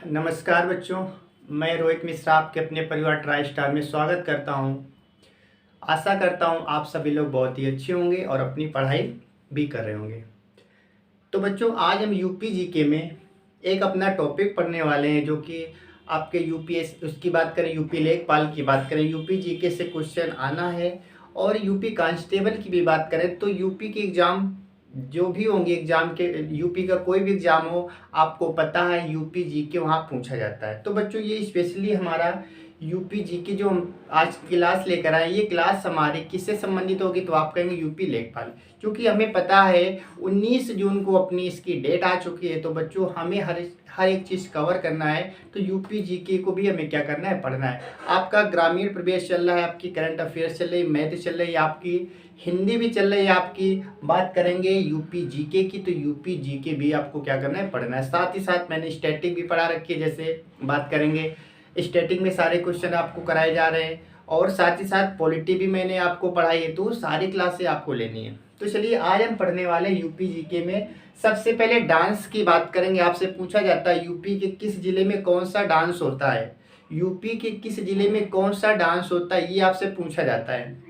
नमस्कार बच्चों, मैं रोहित मिश्रा आपके अपने परिवार ट्राई स्टार में स्वागत करता हूं। आशा करता हूं आप सभी लोग बहुत ही अच्छे होंगे और अपनी पढ़ाई भी कर रहे होंगे। तो बच्चों, आज हम यूपी जीके में एक अपना टॉपिक पढ़ने वाले हैं जो कि आपके यूपीएस उसकी बात करें, यूपी लेखपाल की बात करें, यूपी जीके से क्वेश्चन आना है। और यूपी कांस्टेबल की भी बात करें तो यूपी के एग्ज़ाम जो भी होंगे, एग्जाम के यूपी का कोई भी एग्जाम हो, आपको पता है यूपी जीके वहाँ पूछा जाता है। तो बच्चों, ये स्पेशली हमारा यूपी जीके जो हम आज क्लास लेकर आए, ये क्लास हमारी किससे संबंधित होगी? तो आप कहेंगे यूपी लेखपाल, क्योंकि हमें पता है 19 जून को अपनी इसकी डेट आ चुकी है। तो बच्चों, हमें हर एक चीज़ कवर करना है। तो यूपी जीके को भी हमें क्या करना है? पढ़ना है। आपका ग्रामीण प्रवेश चल रहा है, आपकी करंट अफेयर्स चल रही है, मैथ चल रही है, आपकी हिंदी भी चल रही है। आपकी बात करेंगे यूपी जीके की, तो यूपी जीके भी आपको क्या करना है? पढ़ना है। साथ ही साथ मैंने स्टैटिक भी पढ़ा रखी है। जैसे बात करेंगे, स्टैटिक में सारे क्वेश्चन आपको कराए जा रहे हैं, और साथ ही साथ पॉलिटी भी मैंने आपको पढ़ाई है। तो सारी क्लासें आपको लेनी है। तो चलिए, आज हम पढ़ने वाले यूपी जीके में सबसे पहले डांस की बात करेंगे। आपसे पूछा जाता है यूपी के किस जिले में कौन सा डांस होता है? यूपी के किस जिले में कौन सा डांस होता है, ये आपसे पूछा जाता है।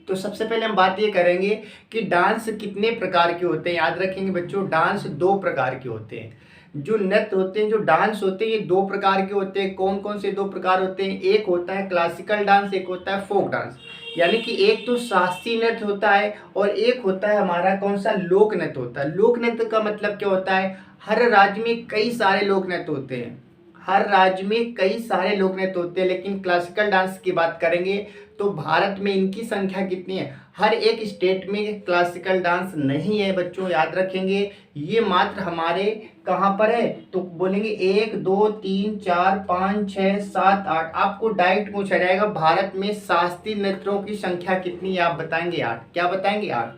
तो सबसे पहले हम बात ये करेंगे कि डांस कितने प्रकार के होते हैं। याद रखेंगे बच्चों, डांस 2 प्रकार के होते हैं। जो नृत्य होते हैं, जो डांस होते हैं, ये 2 प्रकार के होते हैं। कौन कौन से 2 प्रकार होते हैं? एक होता है क्लासिकल डांस, एक होता है फोक डांस। यानी कि एक तो शास्त्रीय नृत्य होता है और एक होता है हमारा कौन सा? लोक नृत्य होता है। लोक नृत्य का मतलब क्या होता है? हर राज्य में कई सारे लोक नृत्य होते हैं। हर राज्य में कई सारे लोक नृत्य होते हैं। लेकिन क्लासिकल डांस की बात करेंगे तो भारत में इनकी संख्या कितनी है? हर एक स्टेट में क्लासिकल डांस नहीं है बच्चों, याद रखेंगे। ये मात्र हमारे कहाँ पर है? तो बोलेंगे 1 2 3 4 5 6 7 8। आपको डायरेक्ट पूछा जाएगा भारत में शास्त्रीय नृत्यों की संख्या कितनी है? आप बताएंगे 8। क्या बताएंगे? 8।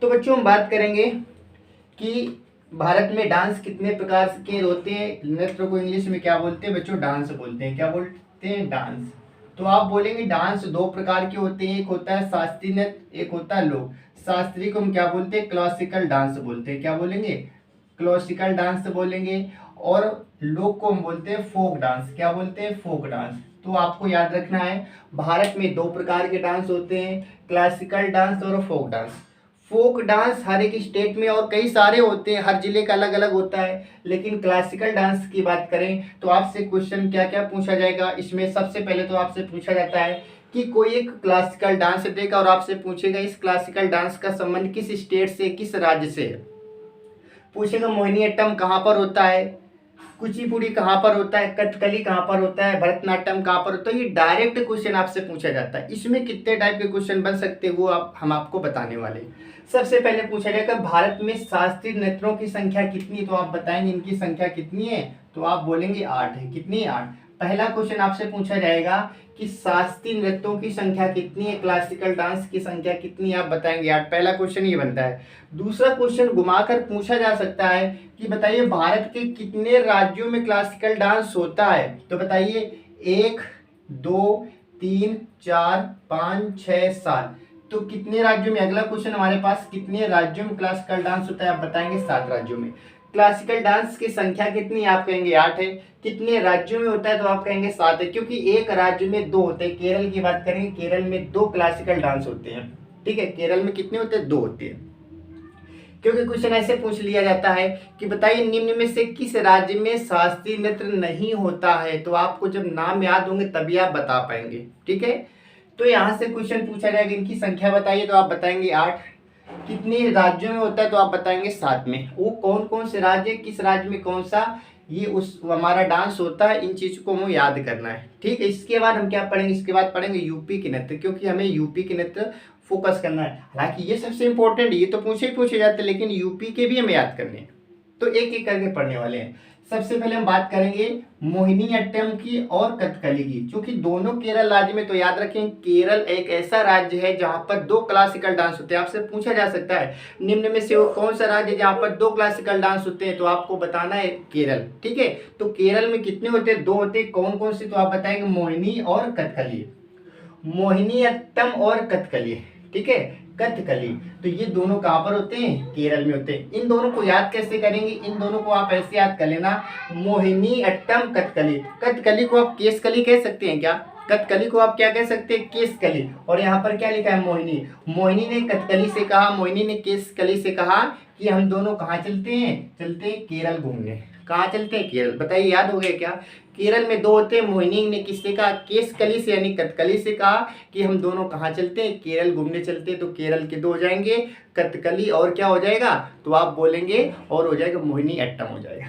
तो बच्चों, हम बात करेंगे कि भारत में डांस कितने प्रकार के होते हैं। नृत्य को इंग्लिश में क्या बोलते हैं बच्चों? डांस बोलते हैं। क्या बोलते हैं? डांस। तो आप बोलेंगे डांस 2 प्रकार के होते हैं, एक होता है शास्त्रीय नृत्य, एक होता है लोक। शास्त्रीय को हम क्या बोलते हैं? क्लासिकल डांस बोलते हैं। क्या बोलेंगे? क्लासिकल डांस बोलेंगे। और लोक को हम बोलते हैं फोक डांस। क्या बोलते हैं? Folk dance. तो आपको याद रखना है, भारत में 2 प्रकार के डांस होते हैं, क्लासिकल डांस और फोक डांस। फोक डांस हर एक स्टेट में और कई सारे होते हैं, हर जिले का अलग अलग होता है। लेकिन क्लासिकल डांस की बात करें तो आपसे क्वेश्चन क्या क्या पूछा जाएगा इसमें? सबसे पहले तो आपसे पूछा जाता है कि कोई एक क्लासिकल डांस देगा और आपसे पूछेगा इस क्लासिकल डांस का संबंध किस स्टेट से, किस राज्य से है। पूछेगा मोहिनीअट्टम कहाँ पर होता है, कुचिपुड़ी कहाँ पर होता है, कथकली कहाँ पर होता है, भरतनाट्यम कहाँ पर होता है। ये डायरेक्ट क्वेश्चन आपसे पूछा जाता है। इसमें कितने टाइप के क्वेश्चन बन सकते हैं वो हम आपको बताने वाले हैं। सबसे पहले पूछा जाएगा भारत में शास्त्रीय नृत्यों की संख्या कितनी? तो आप बताएंगे इनकी संख्या कितनी है? तो आप बोलेंगे 8 है। कितनी? 8। पहला क्वेश्चन आपसे पूछा जाएगा कि शास्त्रीय नृत्यों की संख्या कितनी है, क्लासिकल डांस की संख्या कितनी है? आप बताएंगे 8। पहला क्वेश्चन ये बनता है। दूसरा क्वेश्चन घुमाकर पूछा जा सकता है कि बताइए भारत के कितने राज्यों में क्लासिकल डांस होता है? तो बताइए 1 2 3 4 5 6 7। तो कितने राज्यों में? अगला क्वेश्चन हमारे पास, कितने राज्यों में क्लासिकल डांस होता है? आप बताएंगे 7 राज्यों में। क्लासिकल डांस की संख्या कितनी है? आप कहेंगे 8 है। कितने राज्यों में होता है? तो आप कहेंगे 7 है, क्योंकि एक राज्य में 2 होते हैं। केरल की बात करेंगे, केरल में 2 क्लासिकल डांस होते हैं। ठीक है, केरल में कितने होते हैं? 2 होते हैं। क्योंकि क्वेश्चन ऐसे पूछ लिया जाता है कि बताइए निम्न में से किस राज्य में शास्त्रीय नृत्य नहीं होता है? तो आपको जब नाम याद होंगे तभी आप बता पाएंगे। ठीक है, तो यहाँ से क्वेश्चन पूछा जाएगा इनकी संख्या बताइए, तो आप बताएंगे 8। कितने राज्यों में होता है? तो आप बताएंगे 7 में। वो कौन कौन से राज्य, किस राज्य में कौन सा ये उस हमारा डांस होता है, इन चीज़ों को हमें याद करना है। ठीक है, इसके बाद हम क्या पढ़ेंगे? इसके बाद पढ़ेंगे यूपी के नृत्य, क्योंकि हमें यूपी के नृत्य फोकस करना है। हालांकि ये सबसे इंपॉर्टेंट, ये तो पूछे जाते हैं, लेकिन यूपी के भी हमें याद करने हैं। तो एक एक करके पढ़ने वाले हैं। सबसे पहले हम बात करेंगे मोहिनीअट्टम की और कथकली की, क्योंकि दोनों केरल राज्य में। तो याद रखें, केरल एक ऐसा राज्य है जहां पर 2 क्लासिकल डांस होते हैं। आपसे पूछा जा सकता है निम्न में से वो कौन सा राज्य है जहां पर 2 क्लासिकल डांस होते हैं? तो आपको बताना है केरल। ठीक है, तो केरल में कितने होते हैं? 2 होते हैं। कौन कौन से? तो आप बताएंगे मोहिनी और कथकली, मोहिनीअट्टम और कथकली। ठीक है, कथकली। तो ये दोनों कहाँ पर होते हैं? केरल में होते हैं। इन दोनों को याद कैसे करेंगे? इन दोनों को आप ऐसे याद कर लेना, मोहिनी अट्टम कथकली। कथकली को आप केसकली कह सकते हैं क्या? कथकली को आप क्या कह सकते हैं? केसकली। और यहाँ पर क्या लिखा है? मोहिनी। मोहिनी ने कथकली से कहा, मोहिनी ने केसकली से कहा कि हम दोनों कहाँ चलते हैं? चलते हैं केरल घूमने। कहाँ चलते हैं? केरल। बताइए याद हो गया क्या? केरल में दो होते हैं। मोहिनी ने किससे कहा? केसकली से यानी कथकली से कहा कि हम दोनों कहाँ चलते हैं? केरल घूमने चलते हैं। तो केरल के दो हो जाएंगे, कथकली और क्या हो जाएगा? तो आप बोलेंगे और हो जाएगा मोहिनी अट्टम हो जाएगा।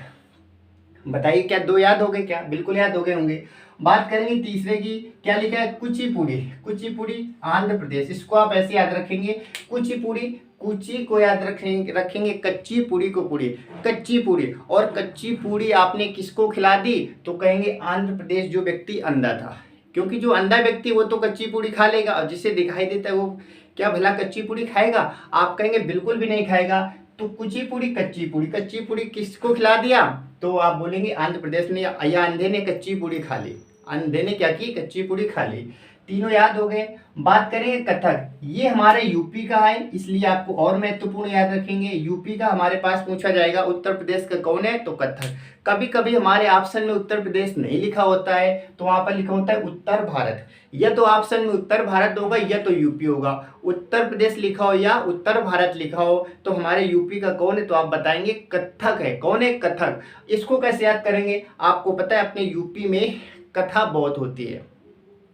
बताइए क्या दो याद हो गए क्या? बिल्कुल याद हो गए होंगे। बात करेंगे तीसरे की। क्या लिखा है? कुचिपुड़ी। कुचिपुड़ी आंध्र प्रदेश। इसको आप ऐसे याद रखेंगे, कुचिपुड़ी। कुची को याद रखेंगे कच्ची, पूड़ी को पूड़ी, कच्ची पूड़ी। और कच्ची पूड़ी आपने किसको खिला दी? तो कहेंगे आंध्र प्रदेश जो व्यक्ति अंधा था, क्योंकि जो अंधा व्यक्ति वो तो कच्ची पूड़ी खा लेगा, और जिसे दिखाई देता है वो क्या भला कच्ची पूड़ी खाएगा? आप कहेंगे बिल्कुल भी नहीं खाएगा। तो कुची पूड़ी, कच्ची पूड़ी। कच्ची पूड़ी किसको खिला दिया? तो आप बोलेंगे आंध्र प्रदेश ने या अंधे ने कच्ची पूड़ी खा ली। अंधे ने क्या की? कच्ची पूड़ी खा ली। तीनों याद हो गए। बात करेंगे कथक। ये हमारे यूपी का है, इसलिए आपको और महत्वपूर्ण याद रखेंगे। यूपी का हमारे पास पूछा जाएगा। उत्तर प्रदेश का कौन है? तो कथक। कभी कभी हमारे ऑप्शन में उत्तर प्रदेश नहीं लिखा होता है, तो वहां पर लिखा होता है उत्तर भारत। या तो ऑप्शन में उत्तर भारत होगा या तो यूपी होगा। उत्तर प्रदेश लिखा हो या उत्तर भारत लिखा हो तो हमारे यूपी का कौन है? तो आप बताएंगे कथक है। कौन है? कथक। इसको कैसे याद करेंगे? आपको पता है अपने यूपी में कथा बहुत होती है।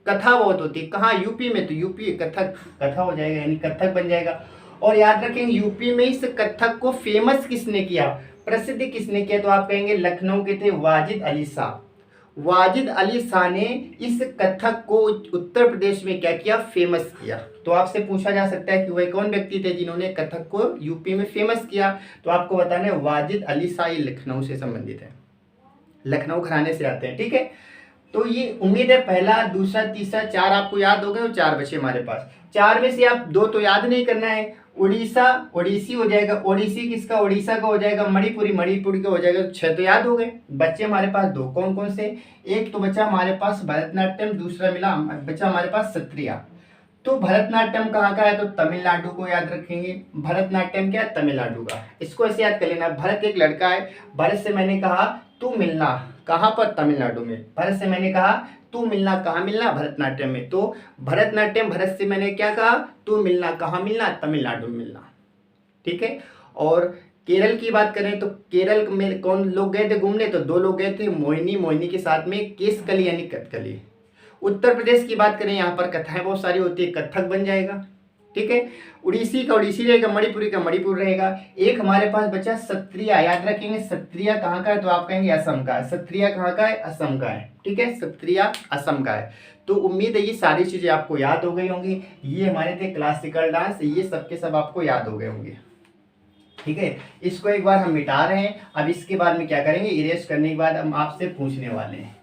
कथा बहुत होती है। कहाँ? यूपी में। तो यूपी कथक, कथा हो जाएगा यानी कथक बन जाएगा। और याद रखेंगे यूपी में इस कथक को फेमस किसने किया? प्रसिद्ध किसने किया? तो आप कहेंगे लखनऊ के थे वाजिद अली शाह। वाजिद अली शाह ने इस कथक को उत्तर प्रदेश में क्या किया? फेमस किया। तो आपसे पूछा जा सकता है कि वह कौन व्यक्ति थे जिन्होंने कथक को यूपी में फेमस किया? तो आपको बताना है वाजिद अली शाह, लखनऊ से संबंधित है, लखनऊ घराने से आते हैं। ठीक है, तो ये उम्मीद है पहला, दूसरा, तीसरा, चार आपको याद हो गए और चार बचे हमारे पास। चार में से आप दो तो याद नहीं करना है। उड़ीसा, ओडिसी हो जाएगा। ओडिसी किसका? उड़ीसा का हो जाएगा। मणिपुरी, मणिपुर का हो जाएगा। तो छह तो याद हो गए। बच्चे हमारे पास दो, कौन कौन से? एक तो बचा हमारे पास भरतनाट्यम, दूसरा बचा हमारे पास सत्रिया। तो भरतनाट्यम कहाँ का है? तो तमिलनाडु को याद रखेंगे। भरतनाट्यम क्या है? तमिलनाडु का। इसको ऐसे याद कर लेना। भरत एक लड़का है। भरत से मैंने कहा तू मिलना। कहाँ पर? तमिलनाडु में। भरत से मैंने कहा तू मिलना। कहाँ मिलना? भरतनाट्यम में। तो भरतनाट्यम, भरत से मैंने क्या कहा? तू मिलना। कहाँ मिलना? तमिलनाडु में मिलना। ठीक है। और केरल की बात करें तो केरल में कौन लोग गए थे घूमने? तो दो लोग गए थे, मोहिनी, मोहिनी के साथ में केसकली यानी कथकली। उत्तर प्रदेश की बात करें, यहाँ पर कथाएं बहुत सारी होती है, कथक बन जाएगा। ठीक है। उड़ीसी का उड़ीसी रहेगा, मणिपुरी का मणिपुर रहेगा। एक हमारे पास बचा सत्रिया। याद रखेंगे सत्रिया कहाँ का है? तो आप कहेंगे असम का है। सत्रिया कहाँ का है? असम का है। ठीक है, सत्रिया असम का है। तो उम्मीद है ये सारी चीजें आपको याद हो गई होंगी। ये हमारे थे क्लासिकल डांस, ये सब के सब आपको याद हो गए होंगे। ठीक है, इसको एक बार हम मिटा रहे हैं। अब इसके बाद में क्या करेंगे? इरेज करने के बाद हम आपसे पूछने वाले हैं,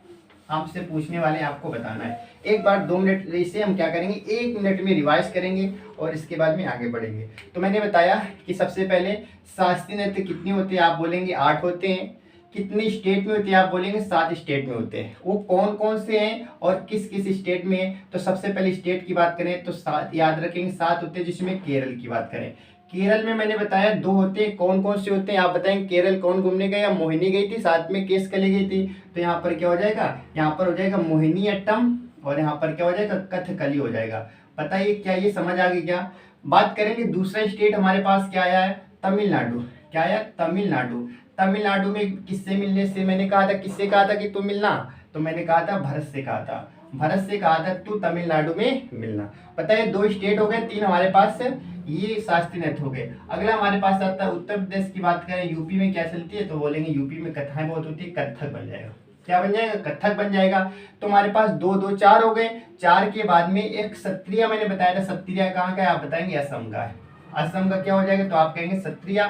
आपसे पूछने वाले हैं, आपको बताना है। एक बार 2 मिनट इसे हम क्या करेंगे? 1 मिनट में रिवाइज करेंगे और इसके बाद में आगे बढ़ेंगे। तो मैंने बताया कि सबसे पहले शास्त्रीय नृत्य कितने होते हैं? आप बोलेंगे 8 होते हैं। कितनी स्टेट में होते हैं? आप बोलेंगे 7 स्टेट में होते हैं। वो कौन कौन से हैं और किस किस स्टेट में हैं? तो सबसे पहले स्टेट की बात करें तो 7 याद रखेंगे, 7 होते हैं, जिसमें केरल की बात करें। केरल में मैंने बताया 2 होते हैं। कौन कौन से होते हैं? आप बताएंगे केरल कौन घूमने गया? मोहिनी गई थी, साथ में केसकली गई थी। तो यहाँ पर क्या हो जाएगा? यहाँ पर हो जाएगा मोहिनी अट्टम और यहाँ पर क्या हो जाएगा? कथकली हो जाएगा। बताइए क्या ये समझ आ गई क्या? बात करेंगे दूसरा स्टेट हमारे पास क्या आया है? तमिलनाडु। क्या आया? तमिलनाडु। तमिलनाडु में किससे मिलने से मैंने कहा था? किससे कहा था कि तुम मिलना? तो मैंने कहा था भरत से कहा था। भरत से कहा था तू तमिलनाडु में मिलना। पता है 2 स्टेट हो गए, 3 हमारे पास ये शास्त्रीय नृत्य हो गए। अगला हमारे पास आता है उत्तर प्रदेश की बात करें, यूपी में क्या चलती है? तो बोलेंगे यूपी में कथाएं बहुत होती है, कथक बन जाएगा। क्या बन जाएगा? कथक बन जाएगा। तो हमारे पास 2 2 4 हो गए। 4 के बाद में एक सत्रिया मैंने बताया था। सत्रिया कहाँ का है? आप बताएंगे असम का है। असम का क्या हो जाएगा? तो आप कहेंगे सत्रिया।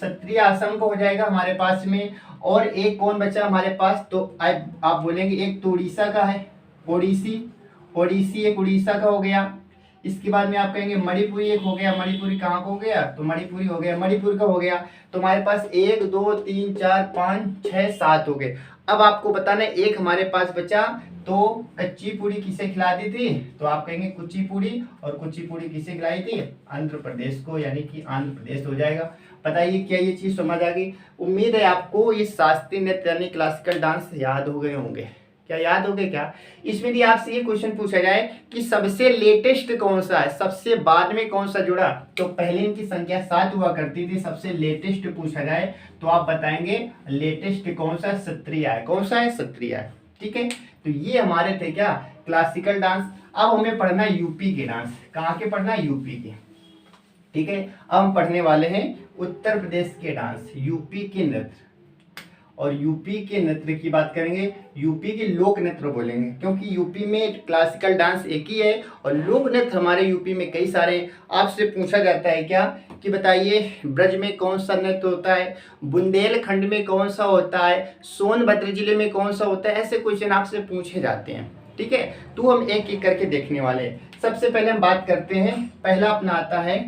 सत्रिया असम का हो जाएगा हमारे पास में। और एक कौन बचा हमारे पास? तो आप बोलेंगे एक तो उड़ीसा का है, ओडिसी। ओडिसी एक उड़ीसा का हो गया। इसके बाद में आप कहेंगे मणिपुरी एक हो गया। मणिपुरी कहाँ का हो गया? तो मणिपुरी हो गया, मणिपुर का हो गया। तो हमारे पास 1 2 3 4 5 6 7 हो गए। अब आपको बताना है, एक हमारे पास बचा, तो कच्ची पूड़ी किसे खिला दी थी, तो आप कहेंगे कुचिपुड़ी, और कुचिपुड़ी किसे खिलाई थी, आंध्र प्रदेश को, यानी कि आंध्र प्रदेश हो जाएगा। बताइए क्या ये चीज समझ आ गई? उम्मीद है आपको ये शास्त्रीय नृत्य यानी क्लासिकल डांस याद हो गए होंगे। क्या याद हो गए क्या? इसमें भी आपसे ये क्वेश्चन पूछा जाए कि सबसे लेटेस्ट कौन सा है, सबसे बाद में कौन सा जुड़ा, तो पहले इनकी संख्या 7 हुआ करती थी, सबसे लेटेस्ट पूछा जाए तो आप बताएंगे लेटेस्ट कौन सा, सत्रिया है। कौन सा है? सत्रिया है। ठीक है, तो ये हमारे थे क्या, क्लासिकल डांस। अब हमें पढ़ना है यूपी के डांस। कहाँ के पढ़ना है? यूपी के। ठीक है, अब हम पढ़ने वाले हैं उत्तर प्रदेश के डांस, यूपी के नृत्य। और यूपी के नृत्य की बात करेंगे, यूपी के लोक नृत्य बोलेंगे, क्योंकि यूपी में क्लासिकल डांस एक ही है और लोक नृत्य हमारे यूपी में कई सारे। आपसे पूछा जाता है क्या कि बताइए ब्रज में कौन सा नृत्य होता है, बुंदेलखंड में कौन सा होता है, सोनभद्र जिले में कौन सा होता है, ऐसे क्वेश्चन आपसे पूछे जाते हैं। ठीक है, तो हम एक एक करके देखने वाले हैं। सबसे पहले हम बात करते हैं, पहला अपना आता है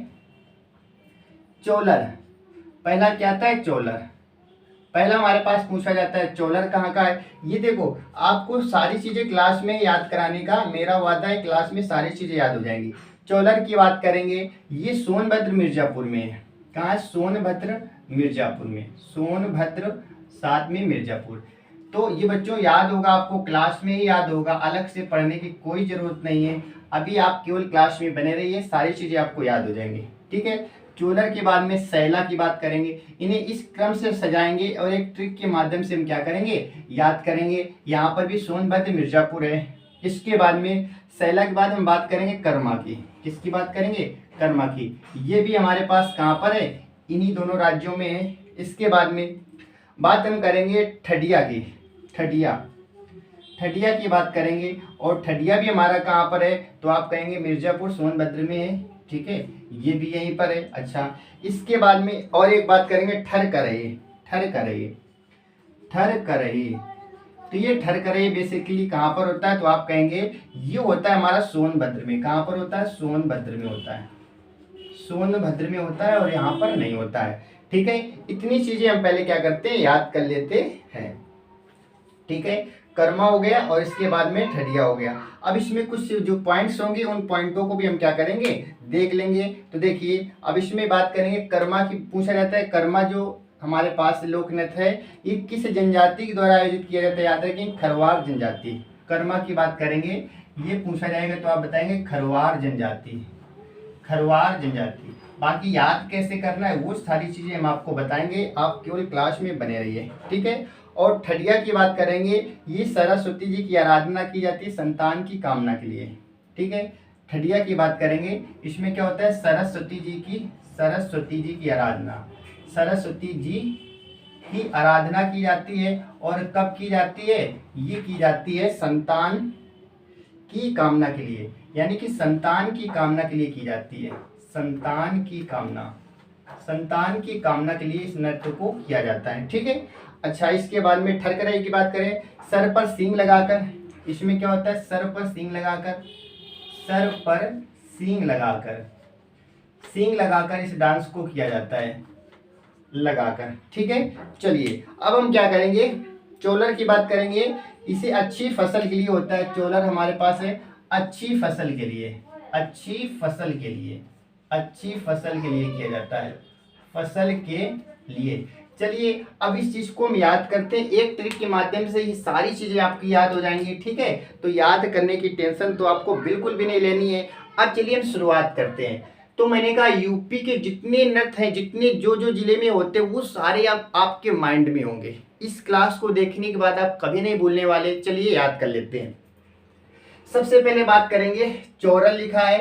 चोलर। पहला क्या आता है? चोलर। पहला हमारे पास पूछा जाता है चोलर कहाँ का है। ये देखो, आपको सारी चीजें क्लास में याद कराने का मेरा वादा है, क्लास में सारी चीजें याद हो जाएंगी। चोलर की बात करेंगे, ये सोनभद्र मिर्जापुर में है। कहाँ है? सोनभद्र मिर्जापुर में। सोनभद्र साथ में मिर्जापुर। तो ये बच्चों याद होगा आपको, क्लास में ही याद होगा, अलग से पढ़ने की कोई जरूरत नहीं है। अभी आप केवल क्लास में बने रहिए, सारी चीजें आपको याद हो जाएंगी। ठीक है, चोलर के बाद में सैला की बात करेंगे। इन्हें इस क्रम से सजाएंगे और एक ट्रिक के माध्यम से हम क्या करेंगे, याद करेंगे। यहाँ पर भी सोनभद्र मिर्जापुर है। इसके बाद में सैला के बाद हम बात करेंगे कर्मा की। किसकी बात करेंगे? कर्मा की। ये भी हमारे पास कहाँ पर है? इन्हीं दोनों राज्यों में है। इसके बाद में बात हम करेंगे ठडिया की। ठडिया, ठडिया की बात करेंगे, और ठडिया भी हमारा कहाँ पर है, तो आप कहेंगे मिर्जापुर सोनभद्र में है। ठीक है, ये भी यहीं पर है। अच्छा, इसके बाद में और एक बात करेंगे ठर करही। ठर करही, ठर करही। तो ये ठर करही बेसिकली कहाँ पर होता है, तो आप कहेंगे ये होता है हमारा सोनभद्र में। कहाँ पर होता है? सोनभद्र में होता है। सोनभद्र में होता है और यहाँ पर नहीं होता है। ठीक है, इतनी चीजें हम पहले क्या करते हैं, याद कर लेते हैं। ठीक है, कर्मा हो गया और इसके बाद में ठडिया हो गया। अब इसमें कुछ जो पॉइंट्स होंगे उन पॉइंटों को भी हम क्या करेंगे, देख लेंगे। तो देखिए, अब इसमें बात करेंगे कर्मा की। पूछा जाता है कर्मा जो हमारे पास लोक नृत्य है, ये किस जनजाति के द्वारा आयोजित किया जाता है? याद रखें, खरवार जनजाति। कर्मा की बात करेंगे, ये पूछा जाएगा तो आप बताएंगे खरवार जनजाति। खरवार जनजाति। बाकी याद कैसे करना है वो सारी चीजें हम आपको बताएंगे, आप केवल क्लास में बने रहिए। ठीक है, और ठडिया की बात करेंगे, ये सरस्वती जी की आराधना की जाती है संतान की कामना के लिए। ठीक है, ठडिया की बात करेंगे, इसमें क्या होता है, सरस्वती जी की आराधना। सरस्वती जी की आराधना की जाती है, और कब की जाती है? ये की जाती है संतान की कामना के लिए, यानी कि संतान की कामना के लिए की जाती है। संतान की कामना, संतान की कामना के लिए इस नृत्य को किया जाता है। ठीक है, अच्छा, इसके बाद में ठरकराई की बात करें, सर पर सींग लगाकर। इसमें क्या होता है? सर पर सींग लगाकर, सर पर सींग लगाकर, सींग लगाकर इस डांस को किया जाता है, लगाकर। ठीक है, चलिए अब हम क्या करेंगे, चोलर की बात करेंगे। इसे अच्छी फसल के लिए होता है। चोलर हमारे पास है अच्छी फसल के लिए, अच्छी फसल के लिए, अच्छी फसल के लिए किया जाता है, फसल के लिए। चलिए अब इस चीज को हम याद करते हैं, एक ट्रिक के माध्यम से ये सारी चीजें आपकी याद हो जाएंगी। ठीक है, तो याद करने की टेंशन तो आपको बिल्कुल भी नहीं लेनी है। अब चलिए हम शुरुआत करते हैं। तो मैंने कहा यूपी के जितने नृत्य हैं, जितने जो जो जिले में होते हैं, वो सारे आपके माइंड में होंगे। इस क्लास को देखने के बाद आप कभी नहीं भूलने वाले। चलिए याद कर लेते हैं। सबसे पहले बात करेंगे, चौरल लिखा है,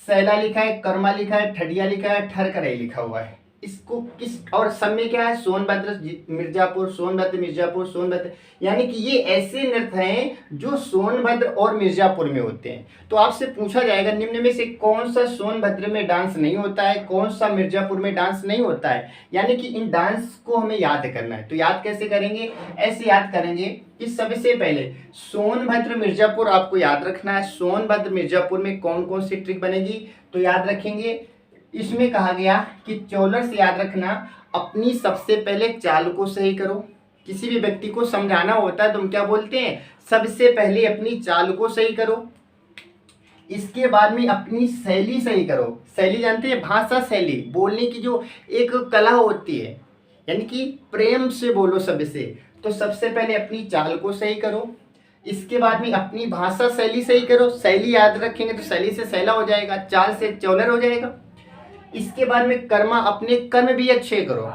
सैला लिखा है, कर्मा लिखा है, ठडिया लिखा है, ठरकराई लिखा हुआ है। इसको किस और सब में क्या है, सोनभद्र मिर्जापुर, सोनभद्र मिर्जापुर, सोनभद्र, यानी कि ये ऐसे नृत्य हैं जो सोनभद्र और मिर्जापुर में होते हैं। तो आपसे पूछा जाएगा निम्न में से कौन सा सोनभद्र में डांस नहीं होता है, कौन सा मिर्जापुर में डांस नहीं होता है, यानी कि इन डांस को हमें याद करना है। तो याद कैसे करेंगे, ऐसे याद करेंगे कि सबसे पहले सोनभद्र मिर्जापुर आपको याद रखना है। सोनभद्र मिर्जापुर में कौन कौन सी ट्रिक बनेगी, तो याद रखेंगे। इसमें कहा गया कि चोलर से याद रखना, अपनी सबसे पहले चाल को सही करो। किसी भी व्यक्ति को समझाना होता है तो हम क्या बोलते हैं, सबसे पहले अपनी चाल को सही करो, इसके बाद में अपनी शैली सही करो। शैली जानते हैं, भाषा शैली, बोलने की जो एक कला होती है, यानी कि प्रेम से बोलो सबसे। तो सबसे पहले अपनी चाल को सही करो, इसके बाद में अपनी भाषा शैली सही करो। शैली याद रखेंगे तो शैली से शैला हो जाएगा, चाल से चौलर हो जाएगा। इसके बाद में कर्मा, अपने कर्म भी अच्छे करो।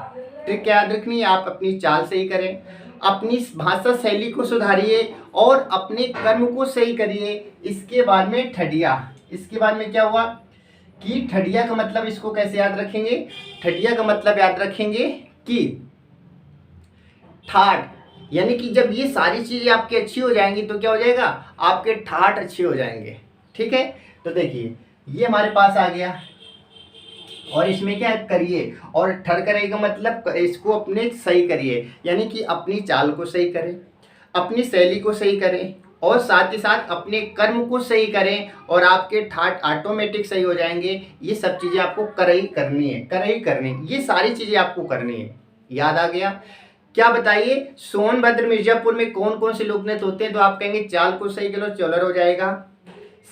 ट्रिक याद रखनी है, आप अपनी चाल सही करें, अपनी भाषा शैली को सुधारिए और अपने कर्म को सही करिए। इसके बाद में ठडिया, इसके बाद में क्या हुआ कि ठडिया का मतलब इसको कैसे याद रखेंगे, ठडिया का मतलब याद रखेंगे कि ठाठ, यानी कि जब ये सारी चीजें आपकी अच्छी हो जाएंगी तो क्या हो जाएगा, आपके ठाठ अच्छे हो जाएंगे। ठीक है, तो देखिए ये हमारे पास आ गया और इसमें क्या करिए, और ठर करे का मतलब इसको अपने सही करिए, यानी कि अपनी चाल को सही करें, अपनी शैली को सही करें और साथ ही साथ अपने कर्म को सही करें और आपके ठाट ऑटोमेटिक सही हो जाएंगे। ये सब चीज़ें आपको करनी है, ये सारी चीज़ें आपको करनी है। याद आ गया? क्या बताइए, सोनभद्र मिर्जापुर में कौन कौन से लोक नृत्य होते हैं? तो आप कहेंगे चाल को सही करो, चौलर हो जाएगा,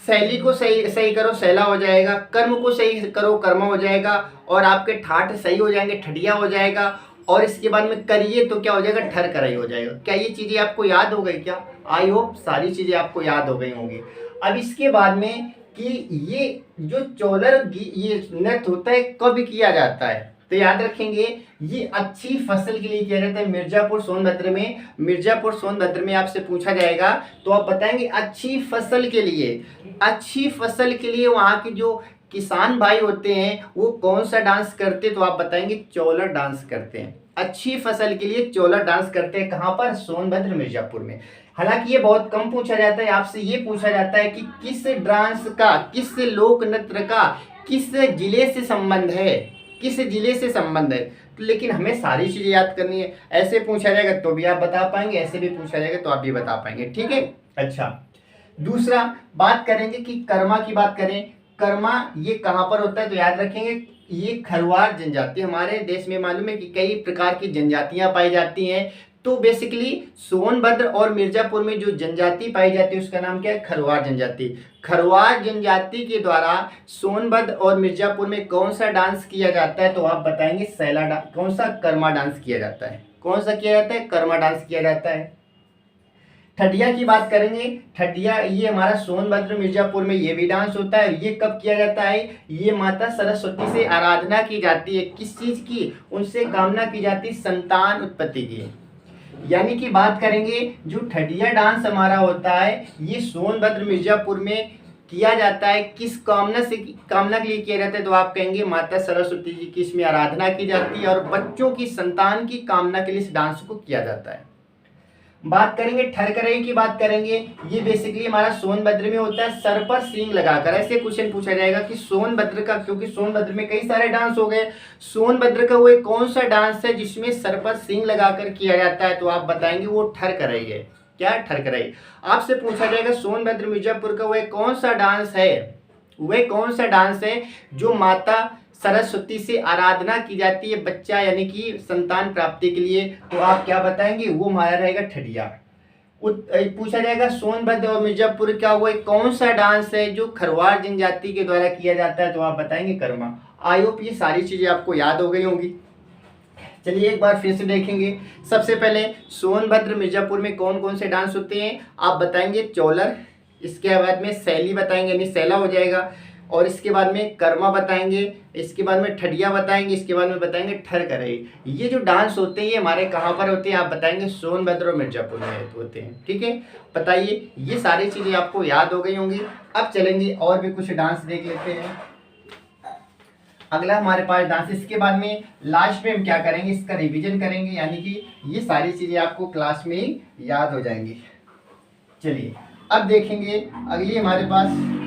शैली को सही करो, शैला हो जाएगा, कर्म को सही करो, कर्म हो जाएगा, और आपके ठाठ सही हो जाएंगे, ठडिया हो जाएगा, और इसके बाद में करिए तो क्या हो जाएगा, ठर कराई हो जाएगा। क्या ये चीजें आपको याद हो गई? क्या आई होप सारी चीजें आपको याद हो गई होंगी। अब इसके बाद में कि ये जो चौलर ये नृत्य होता है कब किया जाता है, तो याद रखेंगे ये अच्छी फसल के लिए किया जाता है मिर्जापुर सोनभद्र में। मिर्जापुर सोनभद्र में आपसे पूछा जाएगा तो आप बताएंगे अच्छी फसल के लिए, अच्छी फसल के लिए वहाँ के जो किसान भाई होते हैं वो कौन सा डांस करते हैं? तो आप बताएंगे चौलर डांस करते हैं। अच्छी फसल के लिए चौलर डांस करते हैं, कहाँ पर? सोनभद्र मिर्जापुर में। हालांकि ये बहुत कम पूछा जाता है, आपसे ये पूछा जाता है कि किस डांस का, किस लोक नृत्य का किस जिले से संबंध है, किस जिले से संबंध है। तो लेकिन हमें सारी चीजें याद करनी है, ऐसे पूछा जाएगा तो भी आप बता पाएंगे, ऐसे भी पूछा जाएगा तो आप भी बता पाएंगे। ठीक है, अच्छा दूसरा बात करेंगे कि कर्मा की बात करें। कर्मा ये कहाँ पर होता है? तो याद रखेंगे ये खरवार जनजाति, हमारे देश में मालूम है कि कई प्रकार की जनजातियां पाई जाती हैं, तो बेसिकली सोनभद्र और मिर्जापुर में जो जनजाति पाई जाती है उसका नाम क्या है? खरवार जनजाति। खरवार जनजाति के द्वारा सोनभद्र और मिर्जापुर में कौन सा डांस किया जाता है? तो आप बताएंगे सैला डांस। कौन सा? कर्मा डांस किया जाता है। कौन सा किया जाता है? कर्मा डांस किया जाता है। ठडिया की बात करेंगे, ठडिया ये हमारा सोनभद्र मिर्जापुर में ये भी डांस होता है। ये कब किया जाता है? ये माता सरस्वती से आराधना की जाती है। किस चीज की? उनसे कामना की जाती है संतान उत्पत्ति की। यानी कि बात करेंगे जो ठडिया डांस हमारा होता है ये सोनभद्र मिर्जापुर में किया जाता है। किस कामना के लिए किया जाता है? तो आप कहेंगे माता सरस्वती जी की इसमें आराधना की जाती है और बच्चों की संतान की कामना के लिए इस डांस को किया जाता है। बात करेंगे ठरकरई की बात करेंगे, ये बेसिकली हमारा सोनभद्र में होता है सर पर सींग लगाकर। ऐसे क्वेश्चन पूछा जाएगा कि सोनभद्र का, क्योंकि सोनभद्र में कई सारे डांस हो गए, सोनभद्र का वो कौन सा डांस है जिसमें सर पर सींग लगाकर किया जाता है? तो आप बताएंगे वो ठरकरई है। क्या? ठरकरई। आपसे पूछा जाएगा सोनभद्र मिर्जापुर का वह कौन सा डांस है, वह कौन सा डांस है जो माता सरस्वती से आराधना की जाती है बच्चा यानी कि संतान प्राप्ति के लिए? तो आप क्या बताएंगे? वो हमारा रहेगा ठडिया। पूछा जाएगा सोनभद्र और मिर्जापुर का वो कौन सा डांस है जो खरवार जनजाति के द्वारा किया जाता है? तो आप बताएंगे कर्मा। आई होप ये सारी चीजें आपको याद हो गई होंगी। चलिए एक बार फिर से देखेंगे। सबसे पहले सोनभद्र मिर्जापुर में कौन कौन से डांस होते हैं? आप बताएंगे चौलर, इसके बाद में शैली बताएंगे यानी शैला हो जाएगा, और इसके बाद में कर्मा बताएंगे, इसके बाद में ठडिया बताएंगे, इसके बाद में बताएंगे ठरकरई। ये जो डांस होते हैं ये हमारे कहाँ पर होते हैं? आप बताएंगे सोनभद्र और मिर्जापुर में होते हैं। ठीक है, बताइए ये सारी चीज़ें आपको याद हो गई होंगी। अब चलेंगे और भी कुछ डांस देख लेते हैं। अगला हमारे पास डांस, इसके बाद में लास्ट में हम क्या करेंगे? इसका रिविजन करेंगे, यानी कि ये सारी चीज़ें आपको क्लास में ही याद हो जाएंगी। चलिए अब देखेंगे अगली हमारे पास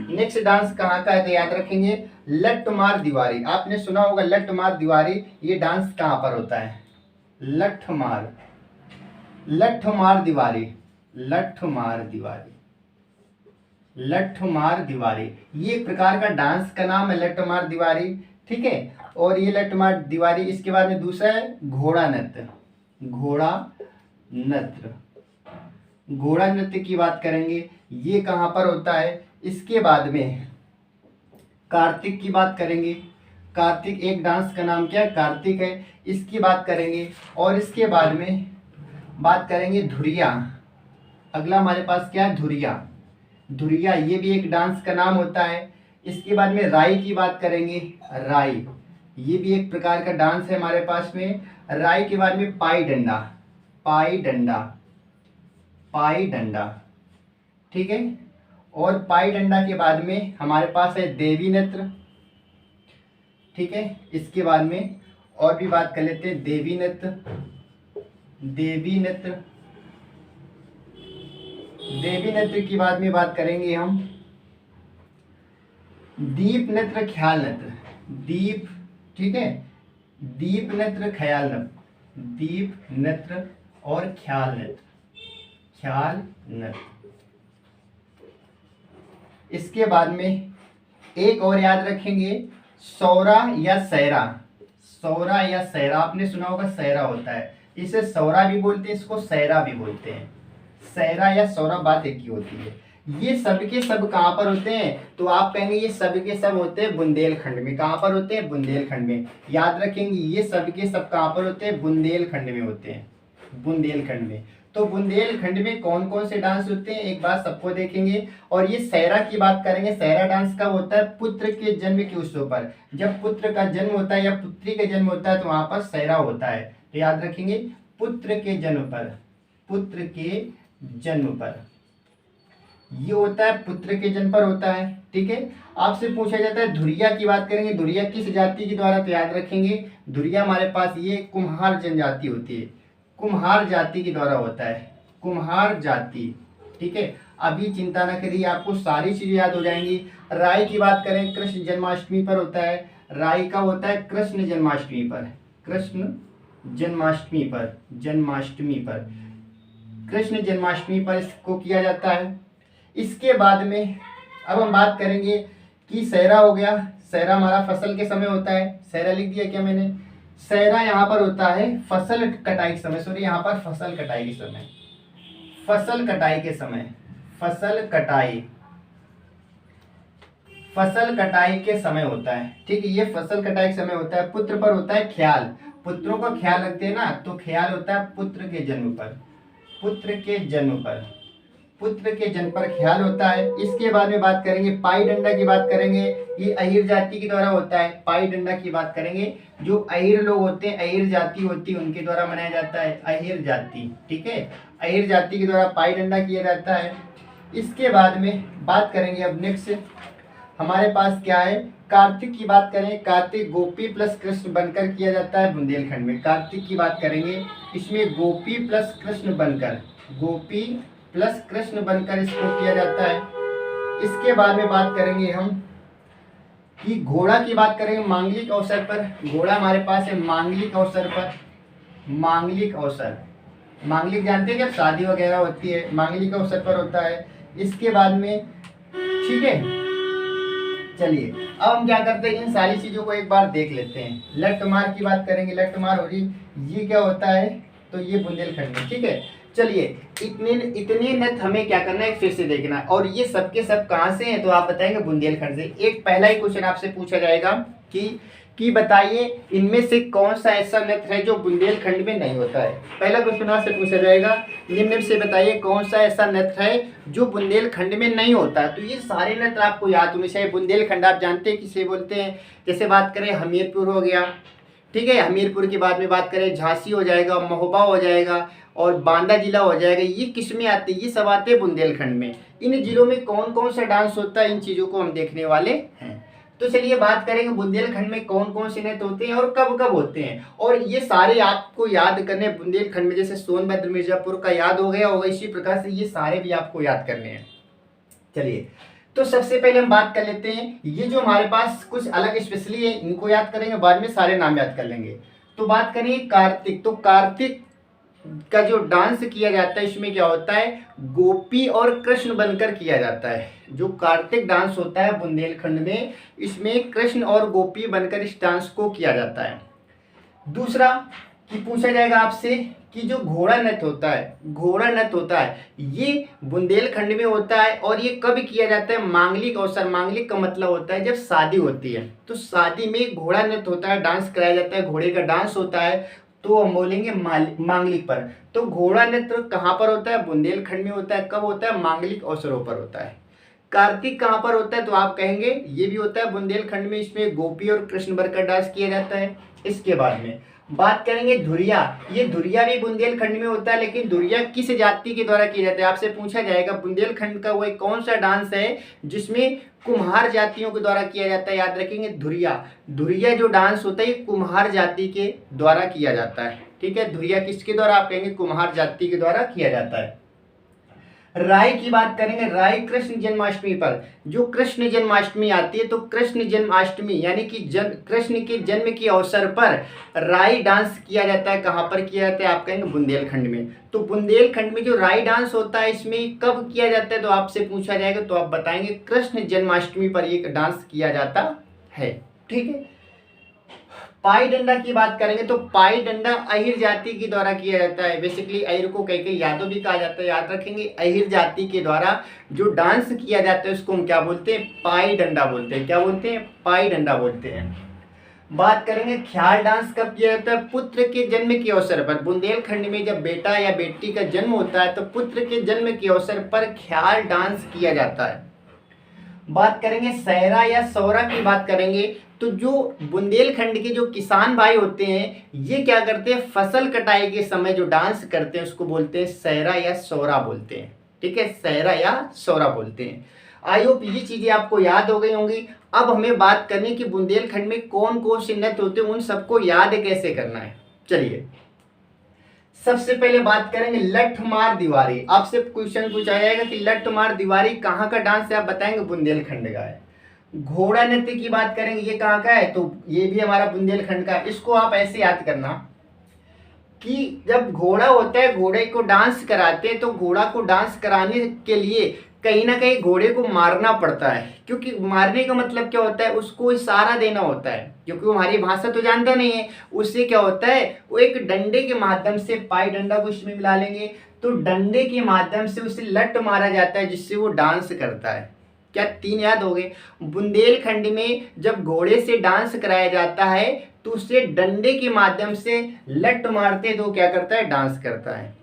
नेक्स्ट डांस कहाँ का है? तो याद रखेंगे लठमार दीवारी। आपने सुना होगा लठमार दीवारी, ये डांस कहाँ पर होता है? लठमार दीवारी, लठमार दीवारी ये एक प्रकार का डांस का नाम है लठमार दीवारी। ठीक है, और ये लठमार दीवारी। इसके बाद में दूसरा है घोड़ा नृत्य। घोड़ा नृत्य, घोड़ा नृत्य की बात करेंगे, ये कहाँ पर होता है। इसके बाद में कार्तिक की बात करेंगे, कार्तिक एक डांस का नाम क्या है, कार्तिक है, इसकी बात करेंगे। और इसके बाद में बात करेंगे धुरिया, अगला हमारे पास क्या है, धुरिया, धुरिया ये भी एक डांस का नाम होता है। इसके बाद में राई की बात करेंगे, राई ये भी एक प्रकार का डांस है हमारे पास में। राई के बाद में पाई डंडा, पाई डंडा, पाई डंडा, ठीक है। और पाई डंडा के बाद में हमारे पास है देवी नृत्य, ठीक है। इसके बाद में और भी बात कर लेते हैं, देवी नृत्य, देवी नृत्य, देवी नृत्य की बाद में बात करेंगे हम दीप नृत्य, ख्याल नृत्य, दीप, ठीक है, दीप नृत्य, ख्याल नृत्य, दीप नृत्य और ख्याल नृत्य, ख्याल नृत्य। इसके बाद में एक और याद रखेंगे, सौरा या सैरा, सौरा या सैरा, आपने सुना होगा सैरा होता है, इसे सौरा भी बोलते हैं, इसको सैरा भी बोलते हैं। सैरा या सौरा बात एक ही होती है। ये सब के सब कहाँ पर होते हैं, तो आप कहेंगे ये सब के सब होते हैं बुंदेलखंड में। कहाँ पर होते हैं, बुंदेलखंड में। याद रखेंगे ये सब के सब कहाँ पर होते हैं, बुंदेलखंड में होते हैं, बुंदेलखंड में। तो बुंदेलखंड में कौन कौन से डांस होते हैं एक बार सबको देखेंगे। और ये सैरा की बात करेंगे, सैरा डांस कब होता है, पुत्र के जन्म के उत्सव पर, जब पुत्र का जन्म होता है या पुत्री का जन्म होता है तो वहां पर सैरा होता है। तो याद रखेंगे पुत्र के जन्म पर, पुत्र के जन्म पर ये होता है, पुत्र के जन्म पर होता है, ठीक है। आपसे पूछा जाता है धुरिया की बात करेंगे, धुरिया किस जाति के द्वारा, तो याद रखेंगे धुरिया हमारे पास ये कुम्हार जनजाति होती है, कुम्हार जाति के द्वारा होता है, कुम्हार जाति, ठीक है। अभी चिंता न करिए, आपको सारी चीजें याद हो जाएंगी। राई की बात करें, कृष्ण जन्माष्टमी पर होता है, राई का होता है कृष्ण जन्माष्टमी पर, कृष्ण जन्माष्टमी पर, जन्माष्टमी पर, कृष्ण जन्माष्टमी पर इसको किया जाता है। इसके बाद में अब हम बात करेंगे कि सैरा हो गया, सैरा हमारा फसल के समय होता है, सैरा लिख दिया क्या मैंने, सैरा यहाँ पर होता है फसल कटाई के समय, सॉरी यहाँ पर फसल कटाई के समय, फसल कटाई के समय, फसल कटाई, फसल कटाई के समय होता है, ठीक है। ये फसल कटाई के समय होता है। पुत्र पर होता है ख्याल, पुत्रों का ख्याल रखते हैं ना, तो ख्याल होता है पुत्र के जन्म पर, पुत्र के जन्म पर, पुत्र के जन्म पर ख्याल होता है। इसके बाद में बात करेंगे पाई डंडा की बात करेंगे, ये अहिर जाति के द्वारा होता है। पाई डंडा की बात करेंगे, जो अहिर लोग होते हैं, अहिर जाति होती है, उनके द्वारा मनाया जाता है, अहिर जाति, ठीक है, अहिर जाति के द्वारा पाई डंडा किया जाता है। इसके बाद में बात करेंगे अब नेक्स्ट हमारे पास क्या है, कार्तिक की बात करें, कार्तिक गोपी प्लस कृष्ण बनकर किया जाता है बुंदेलखंड में। कार्तिक की बात करेंगे, इसमें गोपी प्लस कृष्ण बनकर, गोपी प्लस कृष्ण बनकर इसको किया जाता है। इसके बाद में बात करेंगे हम कि घोड़ा की बात करेंगे, मांगलिक अवसर पर, घोड़ा हमारे पास है मांगलिक अवसर पर, मांगलिक अवसर, मांगलिक जानते हैं क्या, शादी वगैरह होती है, मांगलिक अवसर पर होता है। इसके बाद में, ठीक है, चलिए अब हम क्या करते हैं, इन सारी चीजों को एक बार देख लेते हैं। लट्ठमार की बात करेंगे, लट्ठमार हो रही, ये क्या होता है, तो ये बुंदेलखंड में, ठीक है। चलिए इतने नृत्य हमें क्या करना है, फिर से देखना है। और ये सबके सब कहाँ से हैं, तो आप बताएंगे बुंदेलखंड से। एक पहला ही क्वेश्चन आपसे पूछा जाएगा कि बताइए इनमें से कौन सा ऐसा नृत्य है जो बुंदेलखंड में नहीं होता है। पहला क्वेश्चन आपसे पूछा जाएगा, निम्न से बताइए कौन सा ऐसा नृत्य है जो बुंदेलखंड में नहीं होता है। तो ये सारे नृत्य आपको याद होने चाहिए। बुंदेलखंड आप जानते हैं किसे बोलते हैं, जैसे बात करें हमीरपुर हो गया, ठीक है, हमीरपुर के बाद में बात करें झांसी हो जाएगा, महोबा हो जाएगा और बांदा जिला हो जाएगा। ये किस में आते हैं, ये सब आते हैं बुंदेलखंड में। इन जिलों में कौन कौन सा डांस होता है, इन चीज़ों को हम देखने वाले हैं। तो चलिए बात करेंगे बुंदेलखंड में कौन कौन से नृत्य होते हैं और कब कब होते हैं। और ये सारे आपको याद करने हैं बुंदेलखंड में, जैसे सोनभद्र मिर्जापुर का याद हो गया होगा, इसी प्रकार से ये सारे भी आपको याद करने हैं। चलिए तो सबसे पहले हम बात कर लेते हैं, ये जो हमारे पास कुछ अलग स्पेशली है इनको याद करेंगे, बाद में सारे नाम याद कर लेंगे। तो बात करें कार्तिक, तो कार्तिक का जो डांस किया जाता है इसमें क्या होता है, गोपी और कृष्ण बनकर किया जाता है। जो कार्तिक डांस होता है बुंदेलखंड में, इसमें कृष्ण और गोपी बनकर इस डांस को किया जाता है। दूसरा कि पूछा जाएगा आपसे कि जो घोड़ा नृत्य होता है ये बुंदेलखंड में होता है और ये कब किया जाता है? मांगलिक अवसर। मांगलिक का मतलब होता है जब शादी होती है, तो शादी में घोड़ा नृत्य होता है, डांस कराया जाता है, घोड़े का डांस होता है, तो हम बोलेंगे मांगलिक पर। तो घोड़ा नृत्य कहाँ पर होता है? बुंदेलखंड में होता है। कब होता है? मांगलिक अवसरों पर होता है। कार्तिक कहाँ पर होता है? तो आप कहेंगे ये भी होता है बुंदेलखंड में, इसमें गोपी और कृष्ण वर का डांस किया जाता है। इसके बाद में बात करेंगे धुरिया। ये धुरिया भी बुंदेलखंड में होता है, लेकिन धुरिया किस जाति के द्वारा किया जाता है? आपसे पूछा जाएगा बुंदेलखंड का वो कौन सा डांस है जिसमें कुम्हार जातियों के द्वारा किया जाता है? याद रखेंगे धुरिया। धुरिया जो डांस होता है ये कुम्हार जाति के द्वारा किया जाता है। ठीक है, धुरिया किसके द्वारा? आप कहेंगे कुम्हार जाति के द्वारा किया जाता है। राई की बात करेंगे। राई कृष्ण जन्माष्टमी पर, जो कृष्ण जन्माष्टमी आती है तो कृष्ण जन्माष्टमी यानी कि कृष्ण के जन्म के अवसर पर राई डांस किया जाता है। कहाँ पर किया जाता है? आप कहेंगे बुंदेलखंड में। तो बुंदेलखंड में जो राई डांस होता है इसमें कब किया जाता है? तो आपसे पूछा जाएगा तो आप बताएंगे कृष्ण जन्माष्टमी पर ये डांस किया जाता है। ठीक है। पाई डंडा की बात करेंगे तो पाई डंडा अहिर जाति के द्वारा किया जाता है। बेसिकली अहिर को कई यादव भी कहा जाता है, याद रखेंगे। अहिर जाति के द्वारा जो डांस किया जाता है उसको हम क्या बोलते हैं? पाई डंडा बोलते हैं। क्या बोलते हैं? पाई डंडा बोलते हैं। बात करेंगे ख्याल डांस कब किया जाता है? पुत्र के जन्म के अवसर पर। बुंदेलखंड में जब बेटा या बेटी का जन्म होता है तो पुत्र के जन्म के अवसर पर ख्याल डांस किया जाता है। बात करेंगे सहरा या सौरा की बात करेंगे तो जो बुंदेलखंड के जो किसान भाई होते हैं ये क्या करते हैं? फसल कटाई के समय जो डांस करते हैं उसको बोलते हैं सहरा या सौरा बोलते हैं। ठीक है, सहरा या सौरा बोलते हैं। आई होप ये चीजें आपको याद हो गई होंगी। अब हमें बात करनी कि बुंदेलखंड में कौन कौन से नृत्य होते हैं, उन सबको याद कैसे करना है। चलिए सबसे पहले बात करेंगे लठ मार दीवारी। आपसे क्वेश्चन पूछा जाएगा कि लठ मार दीवारी कहाँ का डांस है? आप बताएंगे बुंदेलखंड का है। घोड़ा नृत्य की बात करेंगे, ये कहाँ का है? तो ये भी हमारा बुंदेलखंड का है। इसको आप ऐसे याद करना कि जब घोड़ा होता है, घोड़े को डांस कराते हैं, तो घोड़ा को डांस कराने के लिए कहीं ना कहीं घोड़े को मारना पड़ता है। क्योंकि मारने का मतलब क्या होता है? उसको इशारा देना होता है, क्योंकि वो हमारी भाषा तो जानता नहीं है। उससे क्या होता है? वो एक डंडे के माध्यम से, पाई डंडा को इसमें मिला लेंगे, तो डंडे के माध्यम से उसे लट मारा जाता है जिससे वो डांस करता है। क्या तीन याद हो गए? बुंदेलखंड में जब घोड़े से डांस कराया जाता है तो उसे डंडे के माध्यम से लट मारते तो क्या करता है? डांस करता है।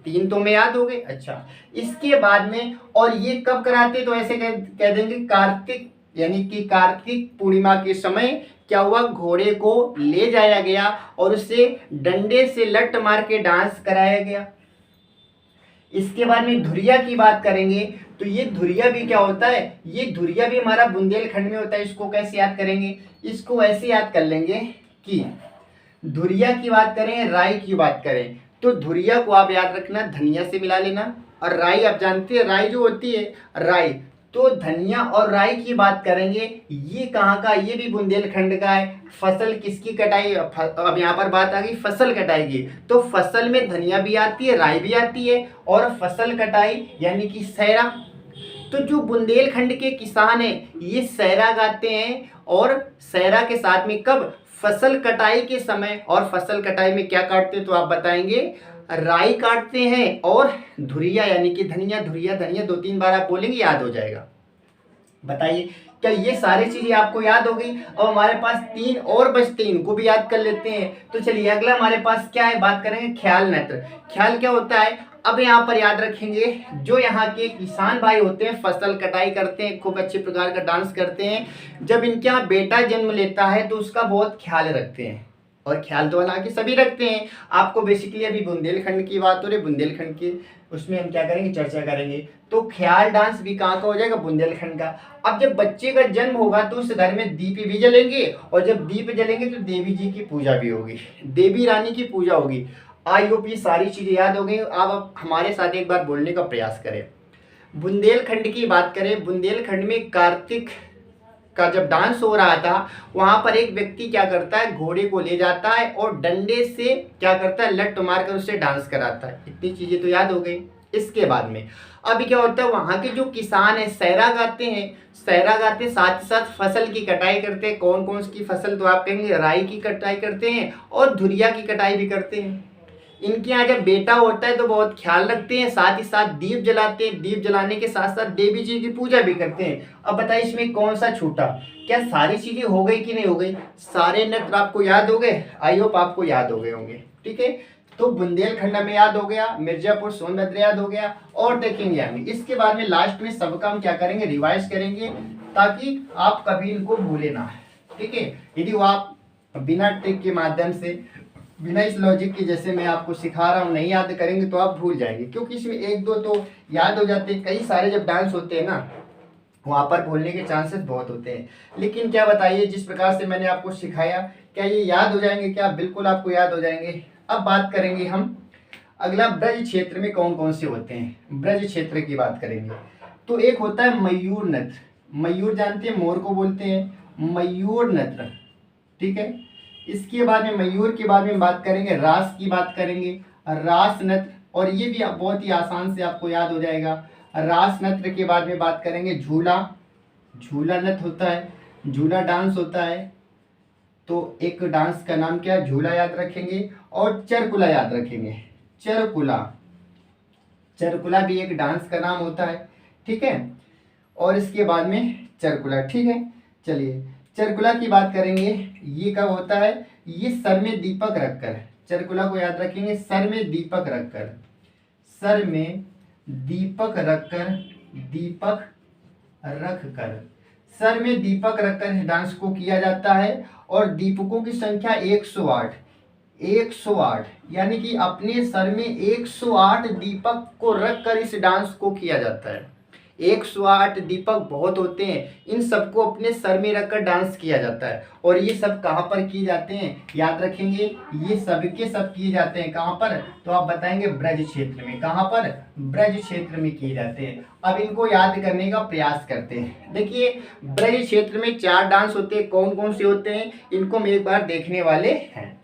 तीन तो में याद हो गए। अच्छा, इसके बाद में और ये कब कराते? तो ऐसे कह देंगे कार्तिक, यानी कि कार्तिक पूर्णिमा के समय क्या हुआ? घोड़े को ले जाया गया और उसे डंडे से लट मार के डांस कराया गया। इसके बाद में धुरिया की बात करेंगे तो ये धुरिया भी क्या होता है? ये धुरिया भी हमारा बुंदेलखंड में होता है। इसको कैसे याद करेंगे? इसको ऐसे याद कर लेंगे कि धुरिया की बात करें, राई की बात करें तो धुरिया को आप याद रखना धनिया से मिला लेना, और राई आप जानते हैं, राई जो होती है राई, तो धनिया और राई की बात करेंगे। ये कहाँ का? ये भी बुंदेलखंड का है। फसल किसकी कटाई? अब यहाँ पर बात आ गई फसल कटाई की, तो फसल में धनिया भी आती है, राई भी आती है, और फसल कटाई यानी कि सहरा। तो जो बुंदेलखंड के किसान हैं ये सहरा गाते हैं, और सहरा के साथ में कब? फसल कटाई के समय। और फसल कटाई में क्या काटते हैं? तो आप बताएंगे राई काटते हैं, और धुरिया यानी कि धनिया, धुरिया धनिया 2-3 बार आप बोलेंगे याद हो जाएगा। बताइए क्या ये सारी चीजें आपको याद हो गई? अब हमारे पास 3 और बचते हैं, इनको भी याद कर लेते हैं। तो चलिए अगला हमारे पास क्या है? बात करेंगे ख्याल नृत्य। ख्याल क्या होता है? अब यहाँ पर याद रखेंगे जो यहाँ के किसान भाई होते हैं फसल कटाई करते हैं, खूब अच्छे प्रकार का डांस करते हैं। जब इनके यहाँ बेटा जन्म लेता है तो उसका बहुत ख्याल रखते हैं, और ख्याल तो हालांकि सभी रखते हैं। आपको बेसिकली अभी बुंदेलखंड की बात हो रही, बुंदेलखंड की उसमें हम क्या करेंगे? चर्चा करेंगे। तो ख्याल डांस भी कहाँ का हो जाएगा? बुंदेलखंड का। अब जब बच्चे का जन्म होगा तो उस घर में दीप भी जलेंगे, और जब दीप जलेंगे तो देवी जी की पूजा भी होगी, देवी रानी की पूजा होगी। आई होप ये सारी चीजें याद हो गई। आप हमारे साथ एक बार बोलने का प्रयास करें। बुंदेलखंड की बात करें, बुंदेलखंड में कार्तिक का जब डांस हो रहा था वहां पर एक व्यक्ति क्या करता है? घोड़े को ले जाता है और डंडे से क्या करता है? लट मार कर उससे डांस कराता है। इतनी चीजें तो याद हो गई। इसके बाद में अभी क्या होता है, वहाँ के जो किसान हैं सहरा गाते हैं, सहरा गाते साथ ही साथ फसल की कटाई करते हैं। कौन कौन सी फसल, तो आप कहेंगे राई की कटाई करते हैं और धुरिया की कटाई भी करते हैं। इनके यहाँ जब बेटा होता है तो बहुत ख्याल रखते हैं, साथ ही साथ दीप जलाते हैं, दीप जलाने के साथ साथ देवी जी की पूजा भी करते हैं। अब बताइए इसमें कौन सा छूटा, क्या सारी चीजें हो गई कि नहीं हो गई? सारे नृत्य आपको याद हो गए, आई होप आपको याद हो गए होंगे। ठीक है, तो बुंदेलखंड में याद हो गया, मिर्जापुर सोनभद्र याद हो गया, और देखेंगे हम इसके बाद में लास्ट में सबका हम क्या करेंगे, रिवाइज करेंगे ताकि आप कभी इनको भूले ना। ठीक है, यदि वो आप बिना ट्रिक के माध्यम से, बिना इस लॉजिक के जैसे मैं आपको सिखा रहा हूँ नहीं याद करेंगे तो आप भूल जाएंगे, क्योंकि इसमें एक दो तो याद हो जाते हैं, कई सारे जब डांस होते हैं ना वहाँ पर भूलने के चांसेस बहुत होते हैं। लेकिन क्या बताइए, जिस प्रकार से मैंने आपको सिखाया क्या ये याद हो जाएंगे? क्या बिल्कुल आपको याद हो जाएंगे। अब बात करेंगे हम अगला, ब्रज क्षेत्र में कौन कौन से होते हैं। ब्रज क्षेत्र की बात करेंगे तो एक होता है मयूर नृत्य, मयूर जानते हैं, मोर को बोलते हैं मयूर नृत्य। ठीक है, इसके बाद में मयूर के बाद में बात करेंगे रास की बात करेंगे, रास नृत्य, और ये भी बहुत ही आसान से आपको याद हो जाएगा। रास नृत्य के बाद में बात करेंगे झूला, झूला नृत्य होता है, झूला डांस होता है, तो एक डांस का नाम क्या है, झूला याद रखेंगे। और चरकुला याद रखेंगे, चरकुला, चरकुला भी एक डांस का नाम होता है। ठीक है, और इसके बाद में चरकुला। ठीक है, चलिए चरकुला की बात करेंगे, ये कब होता है, ये सर में दीपक रखकर, चरकुला को याद रखेंगे, सर में दीपक रखकर, सर में दीपक रखकर, दीपक रखकर, सर में दीपक रखकर डांस को किया जाता है। और दीपकों की संख्या 108, 108, यानी कि अपने सर में 108 दीपक को रखकर इस डांस को किया जाता है। 108 दीपक बहुत होते हैं, इन सबको अपने सर में रखकर डांस किया जाता है। और ये सब कहाँ पर किए जाते हैं, याद रखेंगे, ये सब के सब किए जाते हैं कहाँ पर, तो आप बताएंगे ब्रज क्षेत्र में। कहाँ पर, ब्रज क्षेत्र में किए जाते हैं। अब इनको याद करने का प्रयास करते हैं। देखिए ब्रज क्षेत्र में 4 डांस होते हैं, कौन कौन से होते हैं इनको हम एक बार देखने वाले हैं।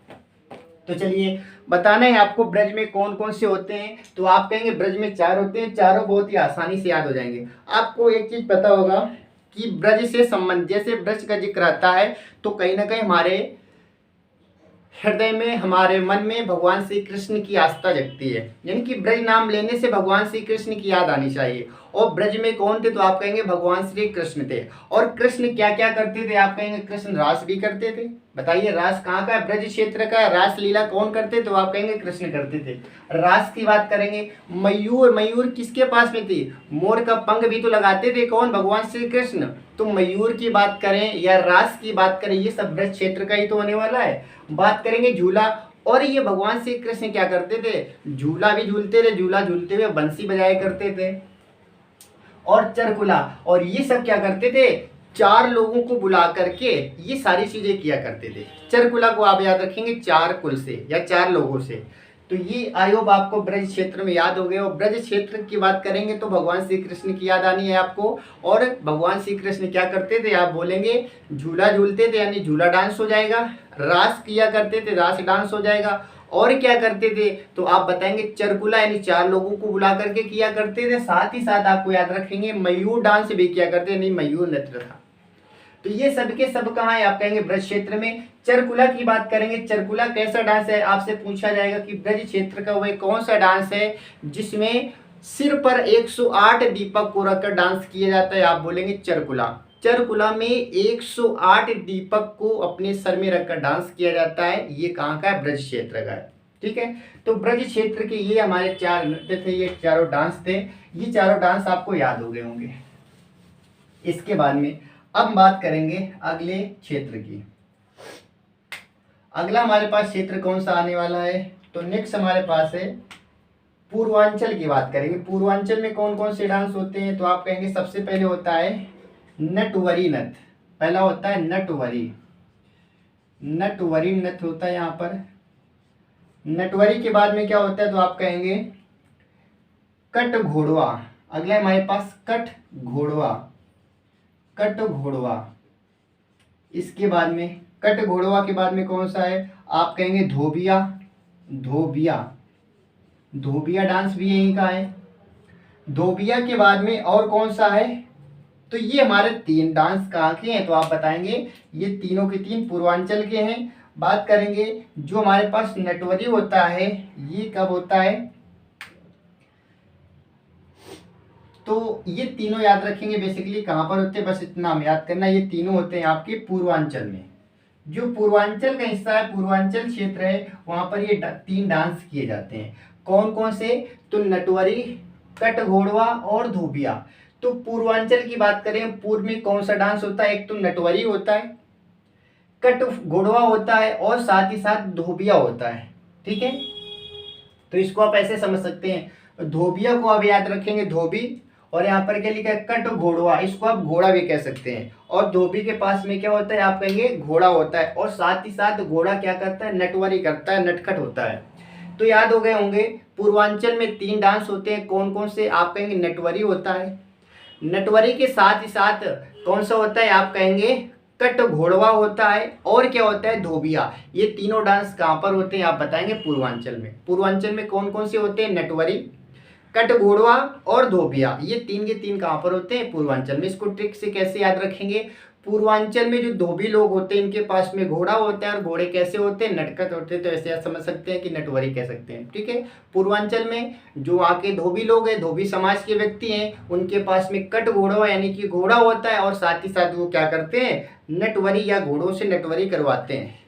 तो चलिए बताना है आपको ब्रज में कौन कौन से होते हैं, तो आप कहेंगे ब्रज में 4 होते हैं, चारों बहुत ही आसानी से याद हो जाएंगे। आपको एक चीज पता होगा कि ब्रज से संबंध, जैसे ब्रज का जिक्र आता है तो कहीं ना कहीं हमारे हृदय में, हमारे मन में भगवान श्री कृष्ण की आस्था जगती है, यानी कि ब्रज नाम लेने से भगवान श्री कृष्ण की याद आनी चाहिए। और ब्रज में कौन थे, तो आप कहेंगे भगवान श्री कृष्ण थे। और कृष्ण क्या क्या करते थे, आप कहेंगे कृष्ण रास भी करते थे। बताइए रास कहाँ का है, ब्रज क्षेत्र का। रास लीला कौन करते, तो आप कहेंगे कृष्ण करते थे। रास की बात करेंगे, मयूर, मयूर किसके पास में थी, मोर का पंख भी तो लगाते थे, कौन, भगवान श्री कृष्ण। तो मयूर की बात करें या रास की बात करें, ये सब ब्रज क्षेत्र का ही तो होने वाला है। बात करेंगे झूला, और ये भगवान श्री कृष्ण क्या करते थे, झूला भी झूलते थे, झूला झूलते हुए बंसी बजाया करते थे। और चरकुला, और ये सब क्या करते थे, 4 लोगों को बुला करके ये सारी चीजें किया करते थे। चरकुला को आप याद रखेंगे 4 कुल से या 4 लोगों से। तो ये आयोग आपको ब्रज क्षेत्र में याद हो गए। और ब्रज क्षेत्र की बात करेंगे तो भगवान श्री कृष्ण की याद आनी है आपको। और भगवान श्री कृष्ण क्या करते थे, आप बोलेंगे झूला झूलते थे, यानी झूला डांस हो जाएगा। रास किया करते थे, रास डांस हो जाएगा। और क्या करते थे, तो आप बताएंगे चरकुला, यानी 4 लोगों को बुला करके किया करते थे। साथ ही साथ आपको याद रखेंगे मयूर डांस भी किया करते, नहीं मयूर नृत्य था। तो ये सब के सब कहाँ है, आप कहेंगे ब्रज क्षेत्र में। चरकुला की बात करेंगे, चरकुला कैसा डांस है, आपसे पूछा जाएगा कि ब्रज क्षेत्र का वह कौन सा डांस है जिसमें सिर पर 108 दीपक को रखकर डांस किया जाता है, आप बोलेंगे चरकुला। चरकुला में 108 दीपक को अपने सर में रखकर डांस किया जाता है। ये कहाँ का है, ब्रज क्षेत्र का है। ठीक है, तो ब्रज क्षेत्र के ये हमारे 4 नृत्य थे, ये चारों डांस थे। ये चारों डांस आपको याद हो गए होंगे। इसके बाद में अब बात करेंगे अगले क्षेत्र की। अगला हमारे पास क्षेत्र कौन सा आने वाला है, तो नेक्स्ट हमारे पास है पूर्वांचल की बात करेंगे। पूर्वांचल में कौन कौन से डांस होते हैं, तो आप कहेंगे सबसे पहले होता है नटवरी नृत्य। पहला होता है नटवरी, नटवरी नृत्य होता है यहाँ पर। नटवरी के बाद में क्या होता है, तो आप कहेंगे कट घोड़वा। अगला हमारे पास कट घोड़वा, कट घोड़वा। इसके बाद में कट घोड़वा के बाद में कौन सा है, आप कहेंगे धोबिया, धोबिया। धोबिया डांस भी यहीं का है। धोबिया के बाद में और कौन सा है? तो ये हमारे 3 डांस कहाँ के हैं? तो आप बताएंगे ये तीनों के तीन पूर्वांचल के हैं। बात करेंगे जो हमारे पास नटवरी होता है, ये कब होता है? तो ये तीनों याद रखेंगे बेसिकली कहाँ पर होते हैं, बस इतना हम याद करना, ये तीनों होते हैं आपके पूर्वांचल में। जो पूर्वांचल का हिस्सा है, पूर्वांचल क्षेत्र है, वहां पर ये 3 डांस किए जाते हैं। कौन कौन से? तो नटवरी, कट घोड़वा और धोबिया। तो पूर्वांचल की बात करें, पूर्व में कौन सा डांस होता है? एक तो नटवरी होता है, कट घोड़वा होता है और साथ ही साथ धोबिया होता है। ठीक है, तो इसको आप ऐसे समझ सकते हैं, धोबिया को आप याद रखेंगे धोबी, और यहाँ पर क्या लिखा है? कट घोड़वा, इसको आप घोड़ा भी कह सकते हैं। और धोबी के पास में क्या होता है? आप कहेंगे घोड़ा होता है, और साथ ही साथ घोड़ा क्या करता है? नटवरी करता है, नटखट होता है। तो याद हो गए होंगे, पूर्वांचल में 3 डांस होते हैं। कौन कौन से? आप कहेंगे नटवरी होता है, नटवरी के साथ ही साथ कौन सा होता है? आप कहेंगे कट घोड़वा होता है, और क्या होता है? धोबिया। ये तीनों डांस कहाँ पर होते हैं? आप बताएंगे पूर्वांचल में। पूर्वांचल में कौन कौन से होते हैं? नटवरी, कट घोड़वा और धोबिया। ये 3 के 3 कहाँ पर होते हैं? पूर्वांचल में। इसको ट्रिक से कैसे याद रखेंगे? पूर्वांचल में जो धोबी लोग होते हैं इनके पास में घोड़ा होता है, और घोड़े कैसे होते हैं? नटखट होते हैं। तो ऐसे आप समझ सकते हैं कि नटवरी कह सकते हैं। ठीक है, पूर्वांचल में जो आके धोबी लोग हैं, धोबी समाज के व्यक्ति हैं, उनके पास में कट घोड़वा यानी कि घोड़ा होता है, और साथ ही साथ वो क्या करते हैं? नटवरी या घोड़ों से नटवरी करवाते हैं।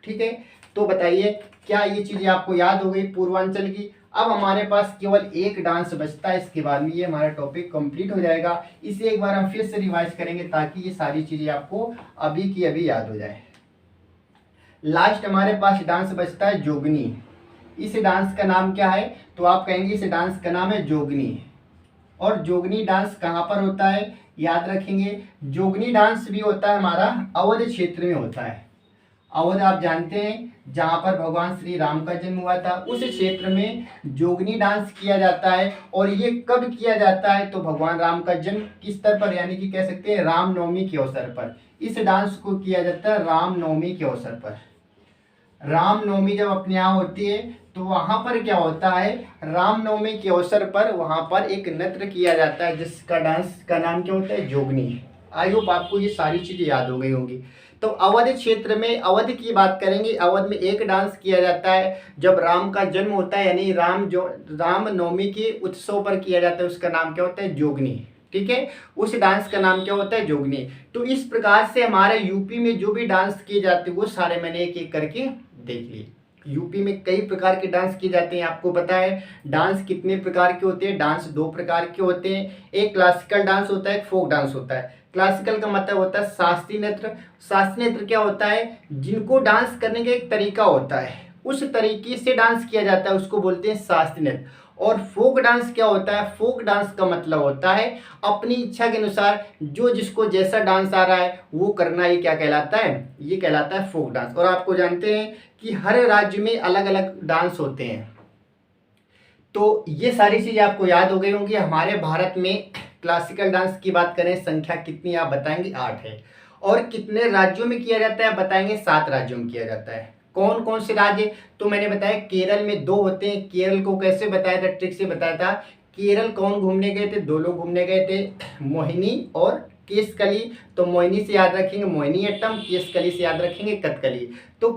ठीक है, तो बताइए क्या ये चीजें आपको याद हो गई पूर्वांचल की? अब हमारे पास केवल एक डांस बचता है, इसके बाद में ये हमारा टॉपिक कंप्लीट हो जाएगा। इसे एक बार हम फिर से रिवाइज करेंगे ताकि ये सारी चीजें आपको अभी की अभी याद हो जाए। लास्ट हमारे पास डांस बचता है जोगनी। इस डांस का नाम क्या है? तो आप कहेंगे इस डांस का नाम है जोगनी। और जोगनी डांस कहाँ पर होता है? याद रखेंगे, जोगनी डांस भी होता है हमारा अवध क्षेत्र में होता है। अवध आप जानते हैं जहाँ पर भगवान श्री राम का जन्म हुआ था, उस क्षेत्र में जोगनी डांस किया जाता है। और ये कब किया जाता है? तो भगवान राम का जन्म किस स्तर पर, यानी कि कह सकते हैं रामनवमी के अवसर पर इस डांस को किया जाता है। रामनवमी के अवसर पर, रामनवमी जब अपने यहाँ होती है तो वहाँ पर क्या होता है? रामनवमी के अवसर पर वहाँ पर एक नृत्य किया जाता है जिसका डांस का नाम क्या होता है? जोगनी। आई होप आपको ये सारी चीजें याद हो गई होंगी। तो अवध क्षेत्र में, अवध की बात करेंगे, अवध में एक डांस किया जाता है जब राम का जन्म होता है, यानी रामनवमी के उत्सव पर किया जाता है। उसका नाम क्या होता है? जोगनी। ठीक है, उस डांस का नाम क्या होता है? जोगनी। तो इस प्रकार से हमारे यूपी में जो भी डांस किए जाते हैं वो सारे मैंने एक एक करके देख लिए। यूपी में कई प्रकार के डांस किए जाते हैं। आपको पता है डांस कितने प्रकार के होते हैं? डांस 2 प्रकार के होते हैं, एक क्लासिकल डांस होता है, एक फोक डांस होता है। क्लासिकल का मतलब होता है शास्त्रीय नृत्य। शास्त्रीय नृत्य क्या होता है? जिनको डांस करने का एक तरीका होता है, उस तरीके से डांस किया जाता है, उसको बोलते हैं शास्त्रीय नृत्य। और फोक डांस क्या होता है? फोक डांस का मतलब होता है अपनी इच्छा के अनुसार जो जिसको जैसा डांस आ रहा है वो करना, ही क्या कहलाता है? ये कहलाता है फोक डांस। और आपको जानते हैं कि हर राज्य में अलग अलग डांस होते हैं। तो ये सारी चीजें आपको याद हो गई होंगी। हमारे भारत में क्लासिकल डांस की बात करें, संख्या कितनी आप बताएंगे? 8 है। और कितने राज्यों में किया जाता है? बताएंगे 7 राज्यों में किया जाता है। कौन कौन से राज्य? तो मैंने बताया केरल में 2 होते हैं। केरल को कैसे बताया था? ट्रिक से बताया था। केरल कौन घूमने गए थे? 2 लोग घूमने गए थे, मोहिनी और केसकली। तो मोहिनी से याद रखेंगे मोहिनीअट्टम, केसकली से याद रखेंगे कथकली। तो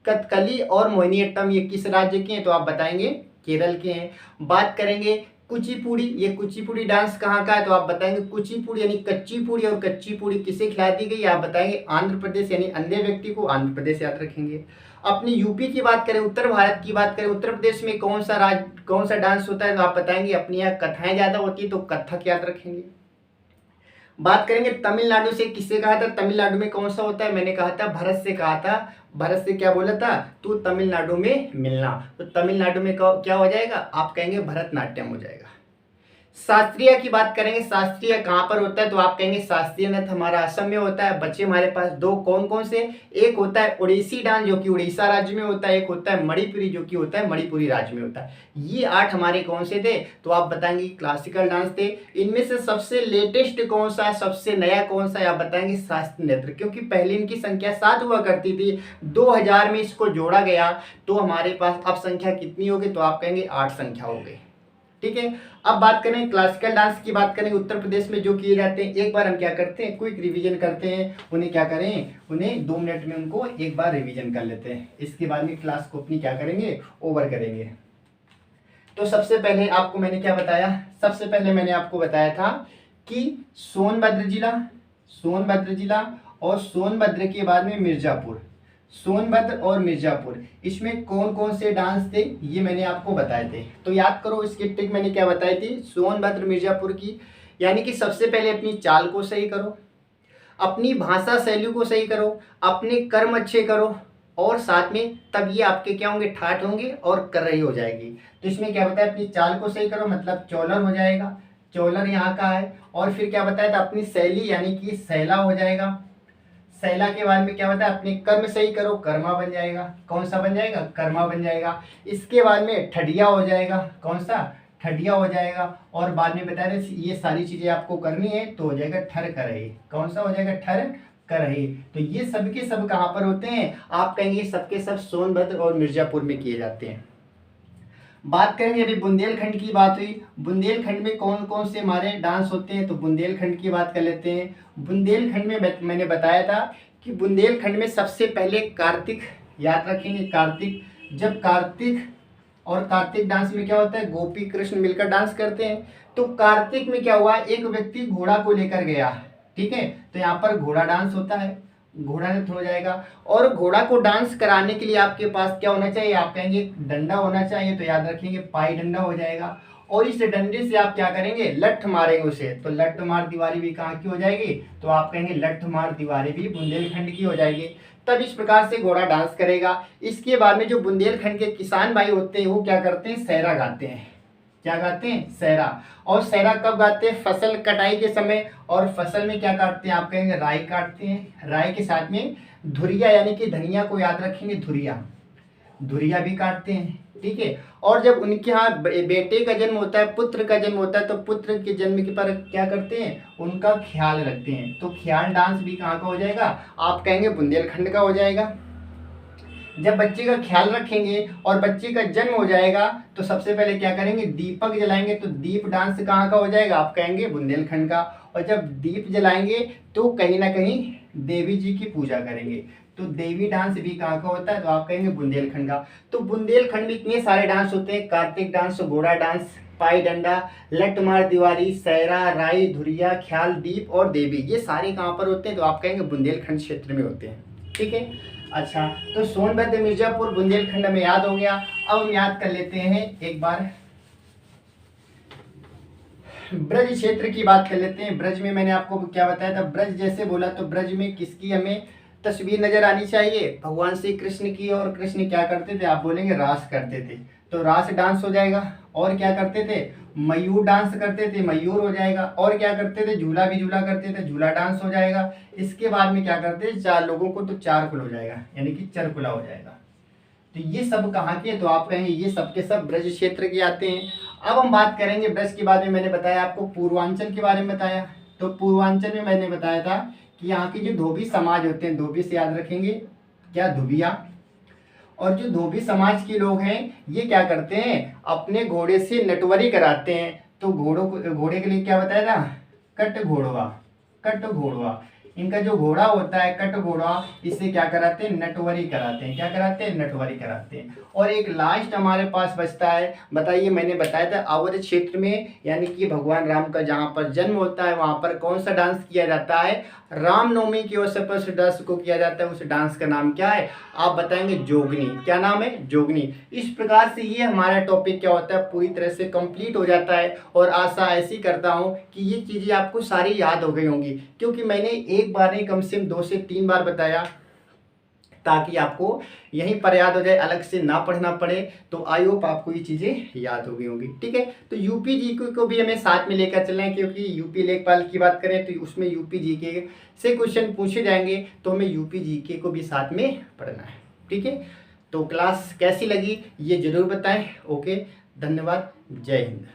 कथकली और मोहिनीअट्टम ये किस राज्य के हैं? तो आप बताएंगे केरल के हैं। बात करेंगे कुचिपुड़ी, ये कुचिपुड़ी डांस कहाँ का है? तो आप बताएंगे कुचिपुड़ी यानी कच्ची पूड़ी, और कच्ची पूड़ी किसे खिला दी गई? आप बताएंगे आंध्र प्रदेश, यानी अन्य व्यक्ति को आंध्र प्रदेश याद रखेंगे। अपनी यूपी की बात करें, उत्तर भारत की बात करें, उत्तर प्रदेश में कौन सा डांस होता है? तो आप बताएंगे अपने यहाँ कथाएं ज्यादा होती है तो कथक याद रखेंगे। बात करेंगे तमिलनाडु से, किससे कहा था? तमिलनाडु में कौन सा होता है? मैंने कहा था भरत से कहा था। भरत से क्या बोला था? तू तमिलनाडु में मिलना। तो तमिलनाडु में क्या हो जाएगा? आप कहेंगे भरतनाट्यम हो जाएगा। शास्त्रीय की बात करेंगे, शास्त्रीय कहाँ पर होता है? तो आप कहेंगे शास्त्रीय नृत्य हमारा असम में होता है। बच्चे हमारे पास 2, कौन कौन से? एक होता है ओडिसी डांस जो कि उड़ीसा राज्य में होता है, एक होता है मणिपुरी जो कि होता है मणिपुरी राज्य में होता है। ये 8 हमारे कौन से थे? तो आप बताएंगे क्लासिकल डांस थे। इनमें से सबसे लेटेस्ट कौन सा है, सबसे नया कौन सा है? आप बताएंगे शास्त्रीय नृत्य, क्योंकि पहले इनकी संख्या 7 हुआ करती थी, 2000 में इसको जोड़ा गया तो हमारे पास अब संख्या कितनी होगी? तो आप कहेंगे 8 संख्या हो गई। ठीक है। अब बात करें क्लासिकल डांस की, बात करें उत्तर प्रदेश में जो किए जाते हैं, एक बार हम क्या करते हैं, क्विक रिवीजन करते हैं उन्हें, क्या करें, उन्हें 2 मिनट में उनको एक बार रिवीजन कर लेते हैं, इसके बाद में क्लास को अपनी क्या करेंगे, ओवर करेंगे। तो सबसे पहले आपको मैंने क्या बताया, सबसे पहले मैंने आपको बताया था कि सोनभद्र जिला, सोनभद्र जिला और सोनभद्र के बाद में मिर्जापुर, सोनभद्र और मिर्जापुर, इसमें कौन कौन से डांस थे ये मैंने आपको बताए थे। तो याद करो इसकी ट्रिक मैंने क्या बताई थी, सोनभद्र मिर्जापुर की, यानी कि सबसे पहले अपनी चाल को सही करो, अपनी भाषा शैली को सही करो, अपने कर्म अच्छे करो, और साथ में तब ये आपके क्या होंगे, ठाठ होंगे और कर रही हो जाएगी। तो इसमें क्या बताया, अपनी चाल को सही करो मतलब चौलर हो जाएगा, चौलर यहाँ का है। और फिर क्या बताया था, अपनी शैली यानी कि सैला हो जाएगा, सैला के बाद में क्या बताया, अपने कर्म सही करो, कर्मा बन जाएगा, कौन सा बन जाएगा, कर्मा बन जाएगा। इसके बाद में ठडिया हो जाएगा, कौन सा, ठडिया हो जाएगा। और बाद में बताया ये सारी चीजें आपको करनी है तो हो जाएगा ठर करही, कौन सा हो जाएगा, ठर करही। तो ये सब के सब कहाँ पर होते हैं, आप कहेंगे सबके सब सोनभद्र और मिर्जापुर में किए जाते हैं। बात करेंगे, अभी बुंदेलखंड की बात हुई, बुंदेलखंड में कौन कौन से हमारे डांस होते हैं, तो बुंदेलखंड की बात कर लेते हैं। बुंदेलखंड में मैंने बताया था कि बुंदेलखंड में सबसे पहले कार्तिक, याद रखेंगे कार्तिक, जब कार्तिक और कार्तिक डांस में क्या होता है, गोपी कृष्ण मिलकर डांस करते हैं। तो कार्तिक में क्या हुआ, एक व्यक्ति घोड़ा को लेकर गया, ठीक है, तो यहाँ पर घोड़ा डांस होता है, घोड़ा नृत्य हो जाएगा। और घोड़ा को डांस कराने के लिए आपके पास क्या होना चाहिए, आप कहेंगे डंडा होना चाहिए, तो याद रखेंगे पाई डंडा हो जाएगा। और इस डंडे से आप क्या करेंगे, लठ मारेंगे उसे, तो लठ मार दीवारी भी कहाँ की हो जाएगी, तो आप कहेंगे लठ मार दीवारी भी बुंदेलखंड की हो जाएगी। तब इस प्रकार से घोड़ा डांस करेगा। इसके बाद में जो बुंदेलखंड के किसान भाई होते हैं वो क्या करते हैं, सहरा गाते हैं, क्या गाते हैं, सहरा। और सहरा कब गाते हैं, फसल कटाई के समय। और फसल में क्या काटते हैं, आप कहेंगे राई काटते हैं, राई के साथ में धुरिया यानी कि धनिया को याद रखेंगे, धुरिया, धुरिया भी काटते हैं, ठीक है। और जब उनके यहाँ बेटे का जन्म होता है, पुत्र का जन्म होता है, तो पुत्र के जन्म के पर क्या करते हैं, उनका ख्याल रखते हैं। तो ख्याल डांस भी कहाँ का हो जाएगा, आप कहेंगे बुंदेलखंड का हो जाएगा। जब बच्चे का ख्याल रखेंगे और बच्चे का जन्म हो जाएगा तो सबसे पहले क्या करेंगे, दीपक जलाएंगे, तो दीप डांस कहाँ का हो जाएगा, आप कहेंगे बुंदेलखंड का। और जब दीप जलाएंगे तो कहीं ना कहीं देवी जी की पूजा करेंगे, तो देवी डांस भी कहाँ का होता है, तो आप कहेंगे बुंदेलखंड का। तो बुंदेलखंड में इतने सारे डांस होते हैं, कार्तिक डांस, घोड़ा डांस, पाई डंडा, लठ मार दीवारी, सहरा, राई, धुरिया, ख्याल, दीप और देवी, ये सारे कहाँ पर होते हैं, तो आप कहेंगे बुंदेलखंड क्षेत्र में होते हैं, ठीक है। अच्छा, तो सोनभद्र, मिर्जापुर, बुंदेलखंड में याद हो गया। अब हम याद कर लेते हैं एक बार ब्रज क्षेत्र की बात कर लेते हैं। ब्रज में मैंने आपको क्या बताया था, ब्रज जैसे बोला तो ब्रज में किसकी हमें तस्वीर नजर आनी चाहिए, भगवान श्री कृष्ण की। और कृष्ण क्या करते थे, आप बोलेंगे रास करते थे, तो रास डांस हो जाएगा। और क्या करते थे, मयूर डांस करते थे, मयूर हो जाएगा। और क्या करते थे, झूला भी झूला करते थे, झूला डांस हो जाएगा। इसके बाद में क्या करते थे, 4 लोगों को तो 4 कुल हो जाएगा, यानी कि चरकुला हो जाएगा। तो ये सब कहाँ के, तो आप कहेंगे ये सब के सब ब्रज क्षेत्र के आते हैं। अब हम बात करेंगे ब्रज के बारे में, मैंने बताया आपको पूर्वांचल के बारे में बताया। तो पूर्वांचल में मैंने बताया था कि यहाँ के जो धोबी समाज होते हैं, धोबी से याद रखेंगे क्या, धुबिया। और जो धोबी समाज के लोग हैं ये क्या करते हैं, अपने घोड़े से नटवरी कराते हैं। तो घोड़े के लिए क्या बताया था, कट घोड़वा, कट घोड़वा। इनका जो घोड़ा होता है कट घोड़ा, इससे क्या कराते हैं, नटवरी कराते हैं। क्या कराते हैं, नटवरी कराते हैं। और एक लास्ट हमारे पास बचता है, बताइए, मैंने बताया था अवध क्षेत्र में यानी कि भगवान राम का जहाँ पर जन्म होता है वहाँ पर कौन सा डांस किया जाता है, रामनवमी के अवसर पर उस डांस को किया जाता है। उस डांस का नाम क्या है, आप बताएंगे जोगनी। क्या नाम है, जोगनी। इस प्रकार से ये हमारा टॉपिक क्या होता है, पूरी तरह से कंप्लीट हो जाता है। और आशा ऐसी करता हूँ कि ये चीज़ें आपको सारी याद हो गई होंगी, क्योंकि मैंने एक बार नहीं कम से कम 2 से 3 बार बताया, ताकि आपको यहीं पर याद हो जाए, अलग से ना पढ़ना पड़े। तो आई होप आपको ये चीज़ें याद हो गई होंगी, ठीक है। तो यूपी जीके को भी हमें साथ में लेकर चलना है, क्योंकि यूपी लेखपाल की बात करें तो उसमें यूपी जीके से क्वेश्चन पूछे जाएंगे, तो हमें यूपी जीके को भी साथ में पढ़ना है, ठीक है। तो क्लास कैसी लगी ये ज़रूर बताएं। ओके, धन्यवाद, जय हिंद।